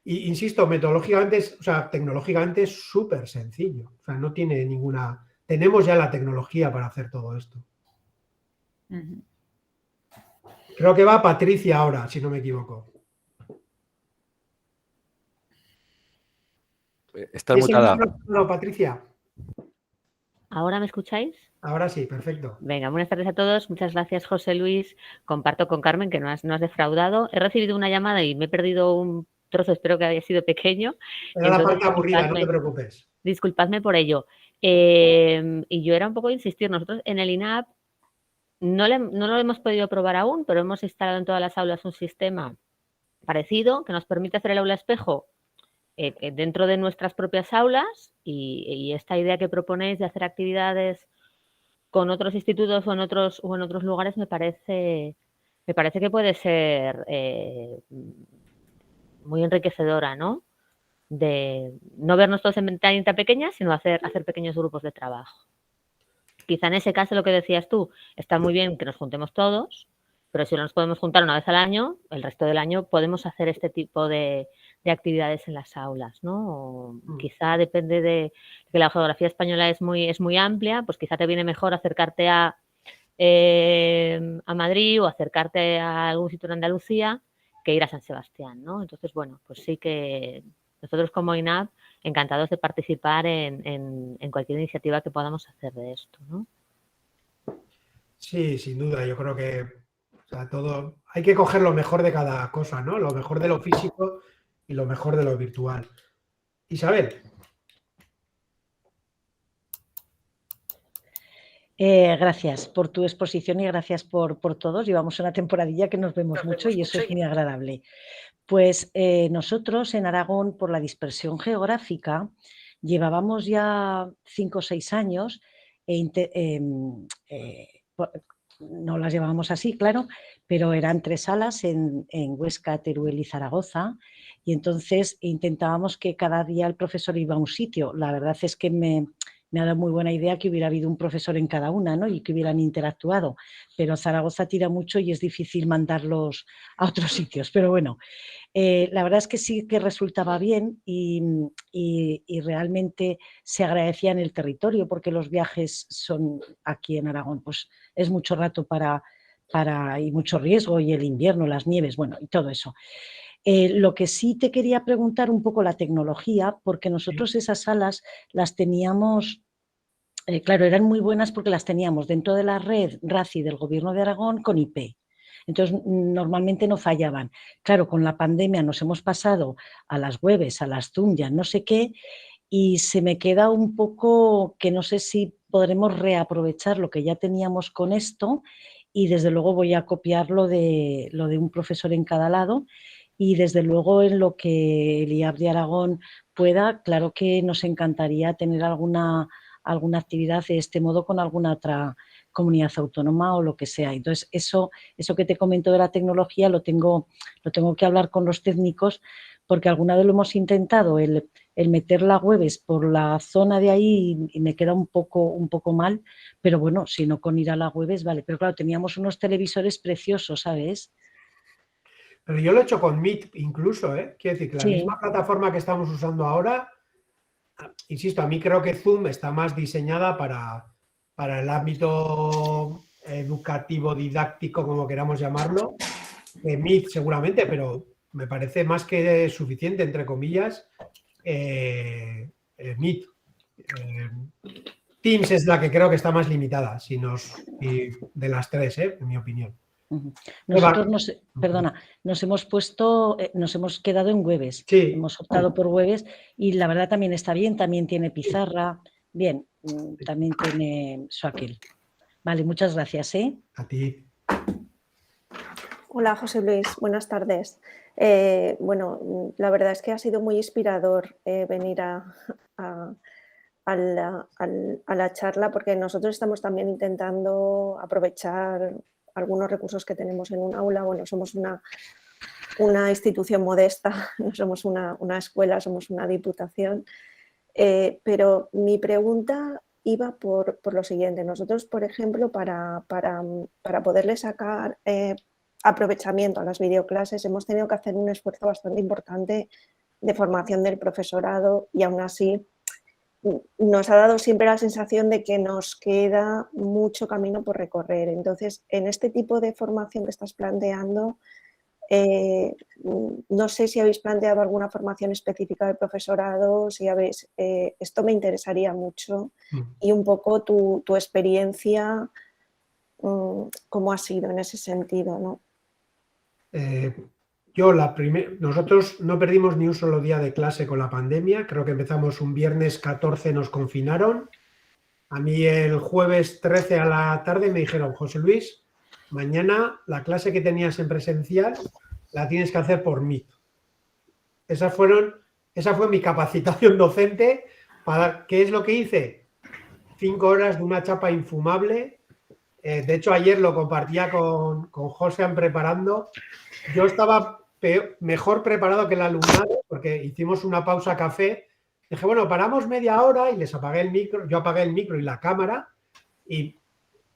Y insisto, metodológicamente, o sea, tecnológicamente es súper sencillo. O sea, no tiene ninguna... Tenemos ya la tecnología para hacer todo esto. Creo que va Patricia ahora, si no me equivoco. Está mutada. No, Patricia. ¿Ahora me escucháis? Ahora sí, perfecto. Venga, buenas tardes a todos. Muchas gracias, José Luis. Comparto con Carmen que no has defraudado. He recibido una llamada y me he perdido un trozo, espero que haya sido pequeño. Era la parte aburrida, no te preocupes. Disculpadme por ello. Y yo era un poco de insistir. Nosotros en el INAP no lo hemos podido probar aún, pero hemos instalado en todas las aulas un sistema parecido que nos permite hacer el aula espejo dentro de nuestras propias aulas y esta idea que proponéis de hacer actividades con otros institutos o en otros lugares me parece que puede ser muy enriquecedora, ¿no? De no vernos todos en ventanita pequeña, sino hacer pequeños grupos de trabajo. Quizá en ese caso lo que decías tú, está muy bien que nos juntemos todos, pero si no nos podemos juntar una vez al año, el resto del año podemos hacer este tipo de actividades en las aulas, ¿no? O quizá depende de que la geografía española es muy amplia, pues quizá te viene mejor acercarte a Madrid o acercarte a algún sitio en Andalucía que ir a San Sebastián, ¿no? Entonces, bueno, pues sí que nosotros como INAP encantados de participar en cualquier iniciativa que podamos hacer de esto, ¿no? Sí, sin duda, yo creo que o sea, todo, hay que coger lo mejor de cada cosa, ¿no? Lo mejor de lo físico y lo mejor de lo virtual. Isabel. Gracias por tu exposición y gracias por todos. Llevamos una temporadilla que nos vemos mucho y eso es muy agradable. Pues nosotros en Aragón, por la dispersión geográfica, llevábamos ya 5 o 6 años, no las llevábamos así, claro, pero eran 3 salas en Huesca, Teruel y Zaragoza, y entonces intentábamos que cada día el profesor iba a un sitio. La verdad es que me ha dado muy buena idea que hubiera habido un profesor en cada una, ¿no? Y que hubieran interactuado, pero Zaragoza tira mucho y es difícil mandarlos a otros sitios, pero bueno. La verdad es que sí que resultaba bien y realmente se agradecía en el territorio porque los viajes son aquí en Aragón, pues es mucho rato y mucho riesgo y el invierno, las nieves, bueno, y todo eso. Lo que sí te quería preguntar un poco la tecnología, porque nosotros esas salas las teníamos, claro, eran muy buenas porque las teníamos dentro de la red RACI del Gobierno de Aragón con IP. Entonces, normalmente no fallaban. Claro, con la pandemia nos hemos pasado a las webs, a las Zoom, ya no sé qué, y se me queda un poco que no sé si podremos reaprovechar lo que ya teníamos con esto y desde luego voy a copiar lo de un profesor en cada lado y desde luego en lo que el IAP de Aragón pueda, claro que nos encantaría tener alguna actividad de este modo con alguna otra comunidad autónoma o lo que sea. Entonces, eso que te comento de la tecnología lo tengo que hablar con los técnicos porque alguna vez lo hemos intentado, el meter la webs por la zona de ahí y me queda un poco mal, pero bueno, si no con ir a la webs, vale. Pero claro, teníamos unos televisores preciosos, ¿sabes? Pero yo lo he hecho con Meet incluso, ¿eh? Quiero decir que la Sí. misma plataforma que estamos usando ahora, insisto, a mí creo que Zoom está más diseñada para el ámbito educativo, didáctico, como queramos llamarlo, que Meet seguramente, pero me parece más que suficiente, entre comillas, Meet. Teams es la que creo que está más limitada, de las 3, en mi opinión. Nosotros nos hemos quedado en webs, sí. Hemos optado por webs y la verdad también está bien, también tiene pizarra, bien, también tiene su aquel. Vale, muchas gracias, ¿eh? A ti. Hola, José Luis, buenas tardes. Bueno, la verdad es que ha sido muy inspirador venir a la charla porque nosotros estamos también intentando aprovechar algunos recursos que tenemos en un aula. Bueno, somos una institución modesta, no somos una escuela, somos una diputación, pero mi pregunta iba por lo siguiente. Nosotros, por ejemplo, para poderle sacar aprovechamiento a las videoclases hemos tenido que hacer un esfuerzo bastante importante de formación del profesorado y aún así nos ha dado siempre la sensación de que nos queda mucho camino por recorrer. Entonces, en este tipo de formación que estás planteando, no sé si habéis planteado alguna formación específica del profesorado, si habéis, esto me interesaría mucho y un poco tu experiencia, cómo ha sido en ese sentido, ¿no? Nosotros no perdimos ni un solo día de clase con la pandemia, creo que empezamos un viernes 14, nos confinaron. A mí el jueves 13 a la tarde me dijeron, José Luis, mañana la clase que tenías en presencial la tienes que hacer por Meet. Esa fue mi capacitación docente. ¿Qué es lo que hice? 5 horas de una chapa infumable. De hecho, ayer lo compartía con José preparando. Yo estaba mejor preparado que el alumnado porque hicimos una pausa café. Dije, bueno, paramos media hora y les apagué el micro. Yo apagué el micro y la cámara y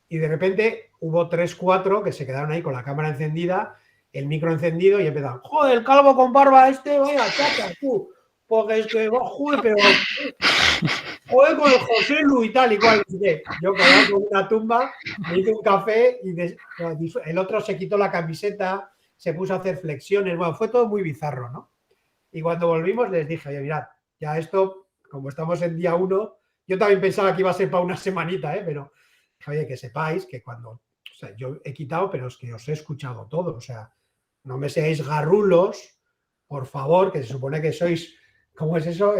de repente hubo 3, 4 que se quedaron ahí con la cámara encendida, el micro encendido y empezaron, joder, el calvo con barba vaya, chaca, tú, porque es que, joder, pero joder con el José Luis y tal y cual. Yo quedé con una tumba, me hice un café y el otro se quitó la camiseta, se puso a hacer flexiones, bueno, fue todo muy bizarro, ¿no? Y cuando volvimos les dije, oye, mirad, ya esto, como estamos en día 1, yo también pensaba que iba a ser para una semanita, pero oye, que sepáis que o sea, yo he quitado, pero es que os he escuchado todo, o sea, no me seáis garrulos, por favor, que se supone que sois, ¿cómo es eso?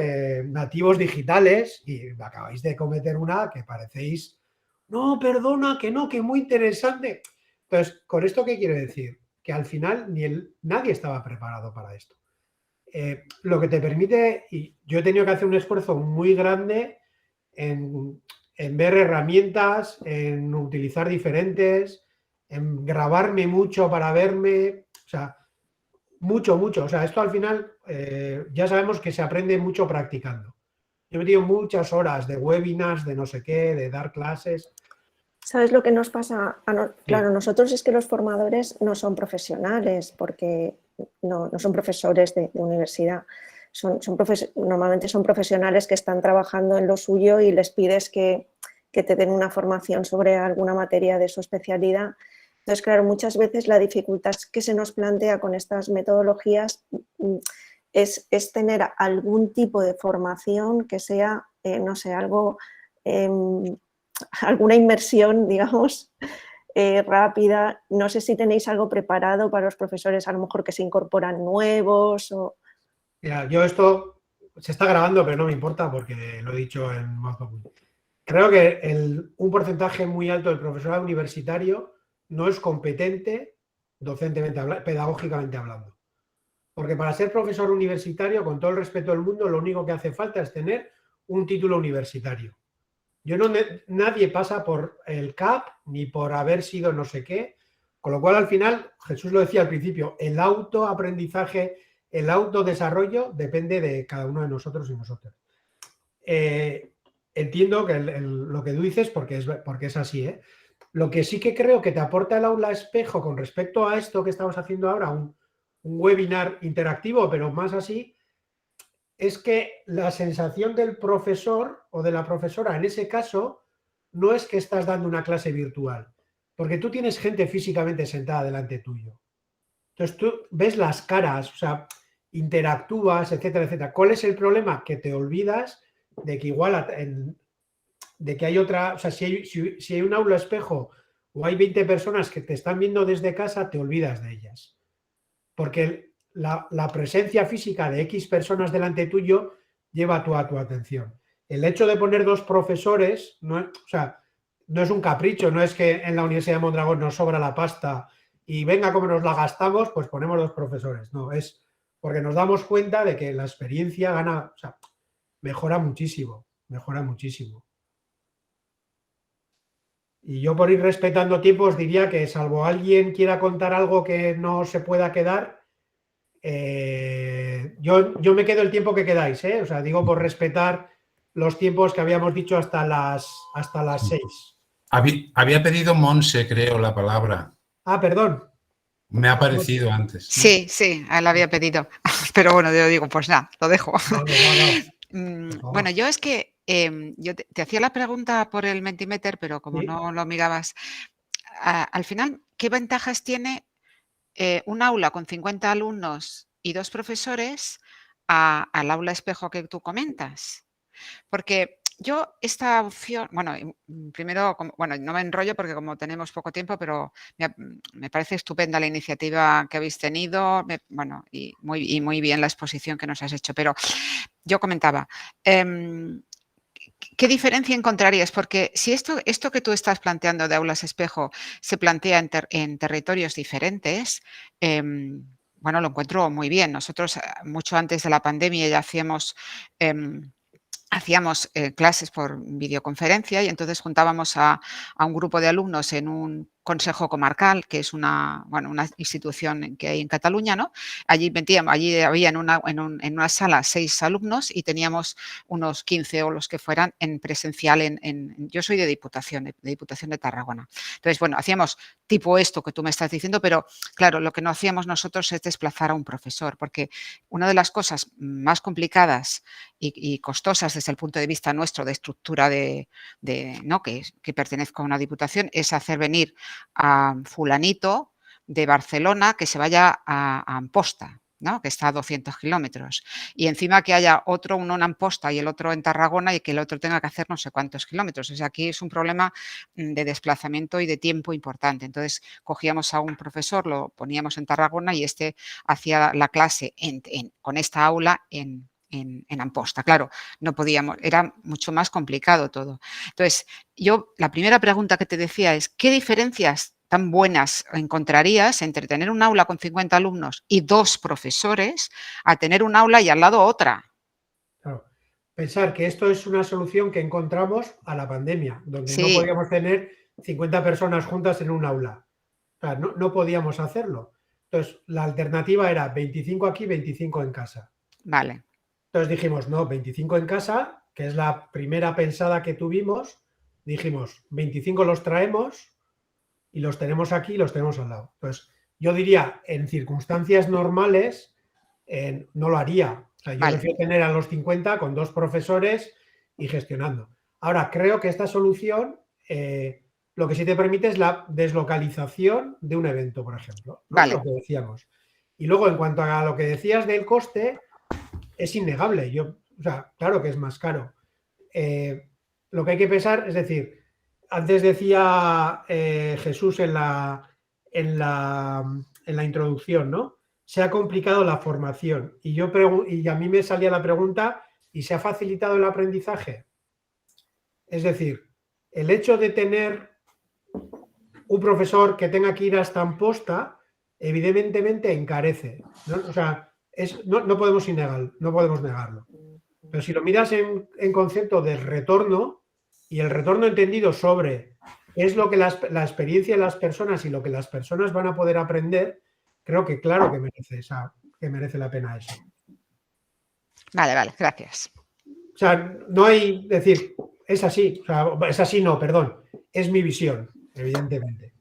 Nativos digitales y acabáis de cometer una que parecéis, no, perdona, que no, que muy interesante. Entonces, ¿con esto qué quiero decir? Que al final nadie estaba preparado para esto. Lo que te permite, y yo he tenido que hacer un esfuerzo muy grande en ver herramientas, en utilizar diferentes, en grabarme mucho para verme, o sea, mucho. O sea, esto al final ya sabemos que se aprende mucho practicando. Yo he metido muchas horas de webinars, de no sé qué, de dar clases. ¿Sabes lo que nos pasa? Claro, nosotros es que los formadores no son profesionales, porque no son profesores de universidad. Normalmente son profesionales que están trabajando en lo suyo y les pides que te den una formación sobre alguna materia de su especialidad. Entonces, claro, muchas veces la dificultad que se nos plantea con estas metodologías es tener algún tipo de formación que sea, no sé, algo, alguna inmersión, digamos, rápida. No sé si tenéis algo preparado para los profesores, a lo mejor que se incorporan nuevos o... Mira, yo esto se está grabando, pero no me importa porque lo he dicho en Mouthpoint. Creo que un porcentaje muy alto del profesorado universitario no es competente docentemente, pedagógicamente hablando. Porque para ser profesor universitario, con todo el respeto del mundo, lo único que hace falta es tener un título universitario. Nadie pasa por el CAP ni por haber sido no sé qué, con lo cual al final, Jesús lo decía al principio, el autoaprendizaje, el autodesarrollo depende de cada uno de nosotros y nosotras. Entiendo que lo que tú dices porque es así. Lo que sí que creo que te aporta el aula espejo con respecto a esto que estamos haciendo ahora, un webinar interactivo, pero más así, es que la sensación del profesor o de la profesora en ese caso no es que estás dando una clase virtual, porque tú tienes gente físicamente sentada delante tuyo. Entonces tú ves las caras, o sea, interactúas, etcétera, etcétera. ¿Cuál es el problema? Que te olvidas de que igual de que hay otra, o sea, si hay un aula espejo o hay 20 personas que te están viendo desde casa, te olvidas de ellas. Porque la presencia física de X personas delante tuyo lleva toda tu atención. El hecho de poner 2 profesores, no es un capricho, no es que en la Universidad de Mondragón nos sobra la pasta y venga como nos la gastamos, pues ponemos 2 profesores. No, es porque nos damos cuenta de que la experiencia mejora muchísimo, Y yo por ir respetando tiempos diría que salvo alguien quiera contar algo que no se pueda quedar, yo me quedo el tiempo que quedáis, o sea, digo por respetar los tiempos que habíamos dicho hasta las 6. Había pedido Monse, creo, la palabra. Ah, perdón. Me ha parecido antes. Sí, sí, a él había pedido. Pero bueno, yo digo, pues nada, lo dejo. Bueno, yo es que yo te hacía la pregunta por el Mentimeter, pero como ¿Sí? no lo mirabas, al final, ¿qué ventajas tiene un aula con 50 alumnos y 2 profesores al aula espejo que tú comentas? Porque yo esta opción, bueno, primero, bueno, no me enrollo porque como tenemos poco tiempo, pero me parece estupenda la iniciativa que habéis tenido, bueno, y muy bien la exposición que nos has hecho. Pero yo comentaba, ¿qué diferencia encontrarías? Porque si esto que tú estás planteando de aulas espejo se plantea en territorios diferentes, bueno, lo encuentro muy bien. Nosotros, mucho antes de la pandemia, ya hacíamos clases por videoconferencia y entonces juntábamos a un grupo de alumnos en un consejo comarcal, que es una institución que hay en Cataluña, ¿no? Allí había en una sala 6 alumnos y teníamos unos 15 o los que fueran en presencial. Yo soy de Diputación de Tarragona. Entonces, bueno, hacíamos tipo esto que tú me estás diciendo, pero claro, lo que no hacíamos nosotros es desplazar a un profesor, porque una de las cosas más complicadas y costosas desde el punto de vista nuestro de estructura ¿no? que pertenezca a una diputación es hacer venir a fulanito de Barcelona que se vaya a Amposta, ¿no? Que está a 200 kilómetros. Y encima que haya uno en Amposta y el otro en Tarragona y que el otro tenga que hacer no sé cuántos kilómetros. O sea, aquí es un problema de desplazamiento y de tiempo importante. Entonces, cogíamos a un profesor, lo poníamos en Tarragona y este hacía la clase con esta aula en Amposta. Claro, no podíamos, era mucho más complicado todo. Entonces, la primera pregunta que te decía es, ¿qué diferencias tan buenas encontrarías entre tener un aula con 50 alumnos y 2 profesores a tener un aula y al lado otra? Claro. Pensar que esto es una solución que encontramos a la pandemia, donde no podíamos tener 50 personas juntas en un aula. O sea, no podíamos hacerlo. Entonces, la alternativa era 25 aquí, 25 en casa. Vale. Entonces dijimos, no, 25 en casa, que es la primera pensada que tuvimos, dijimos, 25 los traemos y los tenemos aquí y los tenemos al lado. Entonces, yo diría, en circunstancias normales, no lo haría. O sea, yo prefiero tener a los 50 con 2 profesores y gestionando. Ahora, creo que esta solución lo que sí te permite es la deslocalización de un evento, por ejemplo. ¿No? Vale. Lo que decíamos. Y luego, en cuanto a lo que decías del coste, es innegable. O sea, claro que es más caro. Lo que hay que pensar, es decir, antes decía Jesús en la introducción, ¿no? Se ha complicado la formación. Y a mí me salía la pregunta, ¿y se ha facilitado el aprendizaje? Es decir, el hecho de tener un profesor que tenga que ir hasta Amposta, evidentemente encarece, ¿no? O sea, no podemos negarlo. Pero si lo miras en concepto del retorno, y el retorno entendido sobre es lo que la experiencia de las personas y lo que las personas van a poder aprender, creo que claro que merece la pena eso. Vale, gracias. O sea, no hay, decir, es así, o sea, es así no, perdón, es mi visión, evidentemente.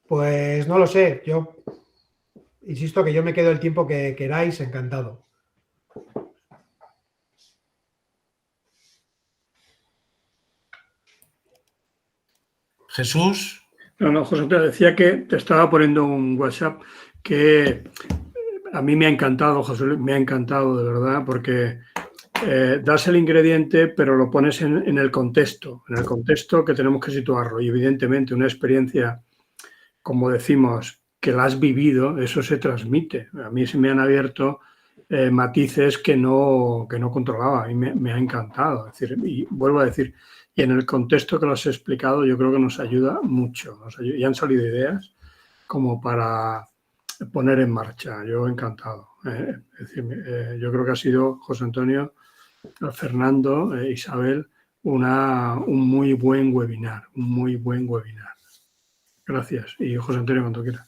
Pues no lo sé, yo insisto que yo me quedo el tiempo que queráis, encantado. Jesús. No, José, te decía que te estaba poniendo un WhatsApp que a mí me ha encantado, José Luis, me ha encantado de verdad, porque das el ingrediente, pero lo pones en el contexto que tenemos que situarlo. Y evidentemente una experiencia, como decimos, que la has vivido, eso se transmite. A mí se me han abierto matices que no controlaba y me ha encantado. Es decir, y vuelvo a decir, y en el contexto que lo has explicado, yo creo que nos ayuda mucho. Y han salido ideas como para poner en marcha. Yo encantado. Es decir, yo creo que ha sido, José Antonio, Fernando, Isabel, un muy buen webinar. Gracias. Y José Antonio, cuando quiera.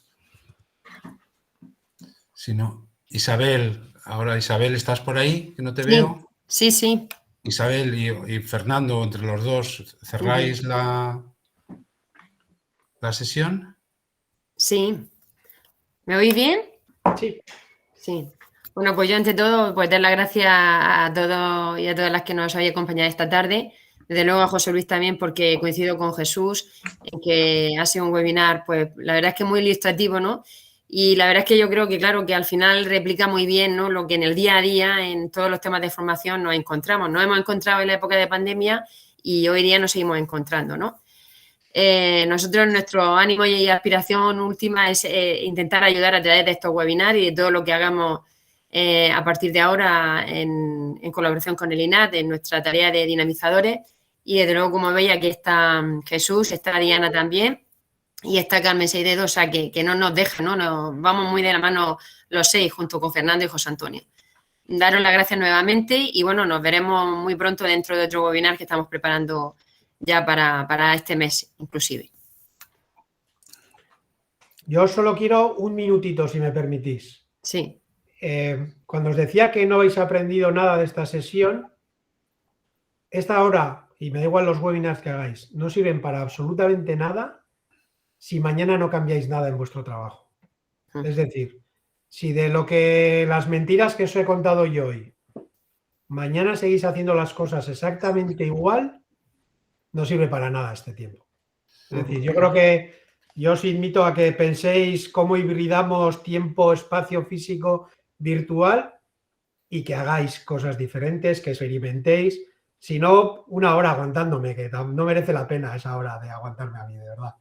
Si no, Isabel, ahora Isabel, ¿estás por ahí? Que no te veo. Sí. Isabel y Fernando, entre los dos, cerráis la... la sesión? Sí. ¿Me oís bien? Sí. Sí. Bueno, pues yo ante todo, pues dar las gracias a todos y a todas las que nos habéis acompañado esta tarde. Desde luego a José Luis también, porque coincido con Jesús en que ha sido un webinar, pues la verdad es que muy ilustrativo, ¿no? Y la verdad es que yo creo que, claro, que al final replica muy bien, ¿no?, lo que en el día a día, en todos los temas de formación nos encontramos. Nos hemos encontrado en la época de pandemia y hoy día nos seguimos encontrando, ¿no? Nosotros, nuestro ánimo y aspiración última es intentar ayudar a través de estos webinars y de todo lo que hagamos a partir de ahora en colaboración con el INAD, en nuestra tarea de dinamizadores. Y desde luego, como veis, aquí está Jesús, está Diana también y está Carmen Seidedo, o sea, que no nos deja, ¿no? Nos vamos muy de la mano los 6 junto con Fernando y José Antonio. Daros las gracias nuevamente y bueno, nos veremos muy pronto dentro de otro webinar que estamos preparando ya para este mes, inclusive. Yo solo quiero un minutito, si me permitís. Sí. Cuando os decía que no habéis aprendido nada de esta sesión, esta hora, y me da igual los webinars que hagáis, no sirven para absolutamente nada si mañana no cambiáis nada en vuestro trabajo. Es decir, si de las mentiras que os he contado yo hoy, mañana seguís haciendo las cosas exactamente igual, no sirve para nada este tiempo. Es decir, yo creo que yo os invito a que penséis cómo hibridamos tiempo, espacio físico, virtual y que hagáis cosas diferentes, que experimentéis. Si no, una hora aguantándome, que no merece la pena esa hora de aguantarme a mí, de verdad.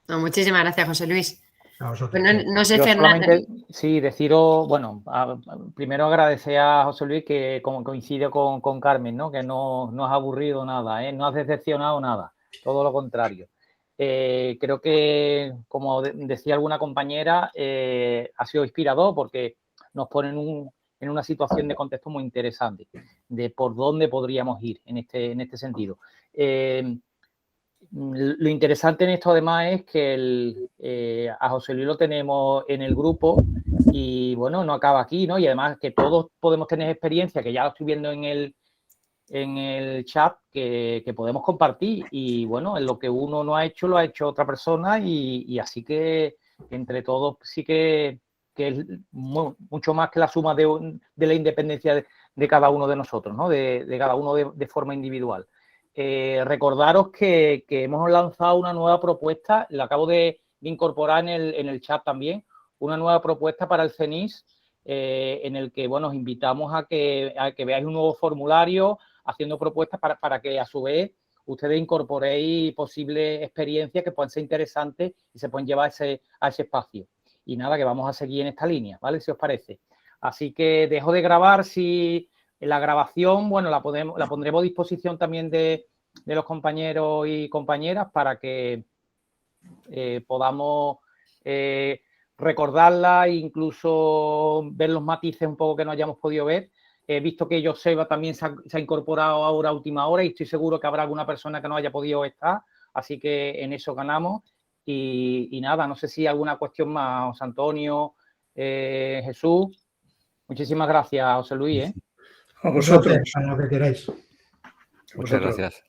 No, muchísimas gracias, José Luis. A vosotros. Pues no sé, Yo Fernando. solamente, sí, deciros, bueno, primero agradecer a José Luis que como coincide con Carmen, ¿no? Que no has aburrido nada, no has decepcionado nada, todo lo contrario. Creo que, como decía alguna compañera, ha sido inspirador porque nos pone en una situación de contexto muy interesante de por dónde podríamos ir en este sentido. Lo interesante en esto además es que a José Luis lo tenemos en el grupo y bueno, no acaba aquí, ¿no? Y además que todos podemos tener experiencia, que ya lo estoy viendo en el chat, que podemos compartir y bueno, en lo que uno no ha hecho, lo ha hecho otra persona y así que entre todos sí que es mucho más que la suma de la independencia de cada uno de nosotros, ¿no? De cada uno de forma individual. Recordaros que hemos lanzado una nueva propuesta, la acabo de incorporar en el chat también, una nueva propuesta para el CENIS, en el que bueno, os invitamos a que veáis un nuevo formulario haciendo propuestas para que a su vez ustedes incorporéis posibles experiencias que puedan ser interesantes y se pueden llevar a ese espacio. Y nada, que vamos a seguir en esta línea, ¿vale? Si os parece. Así que dejo de grabar. Si la grabación, bueno, la pondremos a disposición también de los compañeros y compañeras para que podamos recordarla e incluso ver los matices un poco que no hayamos podido ver. He visto que Joseba también se ha incorporado ahora a última hora y estoy seguro que habrá alguna persona que no haya podido estar, así que en eso ganamos. Y nada, no sé si hay alguna cuestión más, José Antonio, Jesús. Muchísimas gracias, José Luis. A vosotros. A lo que queráis. Muchas gracias.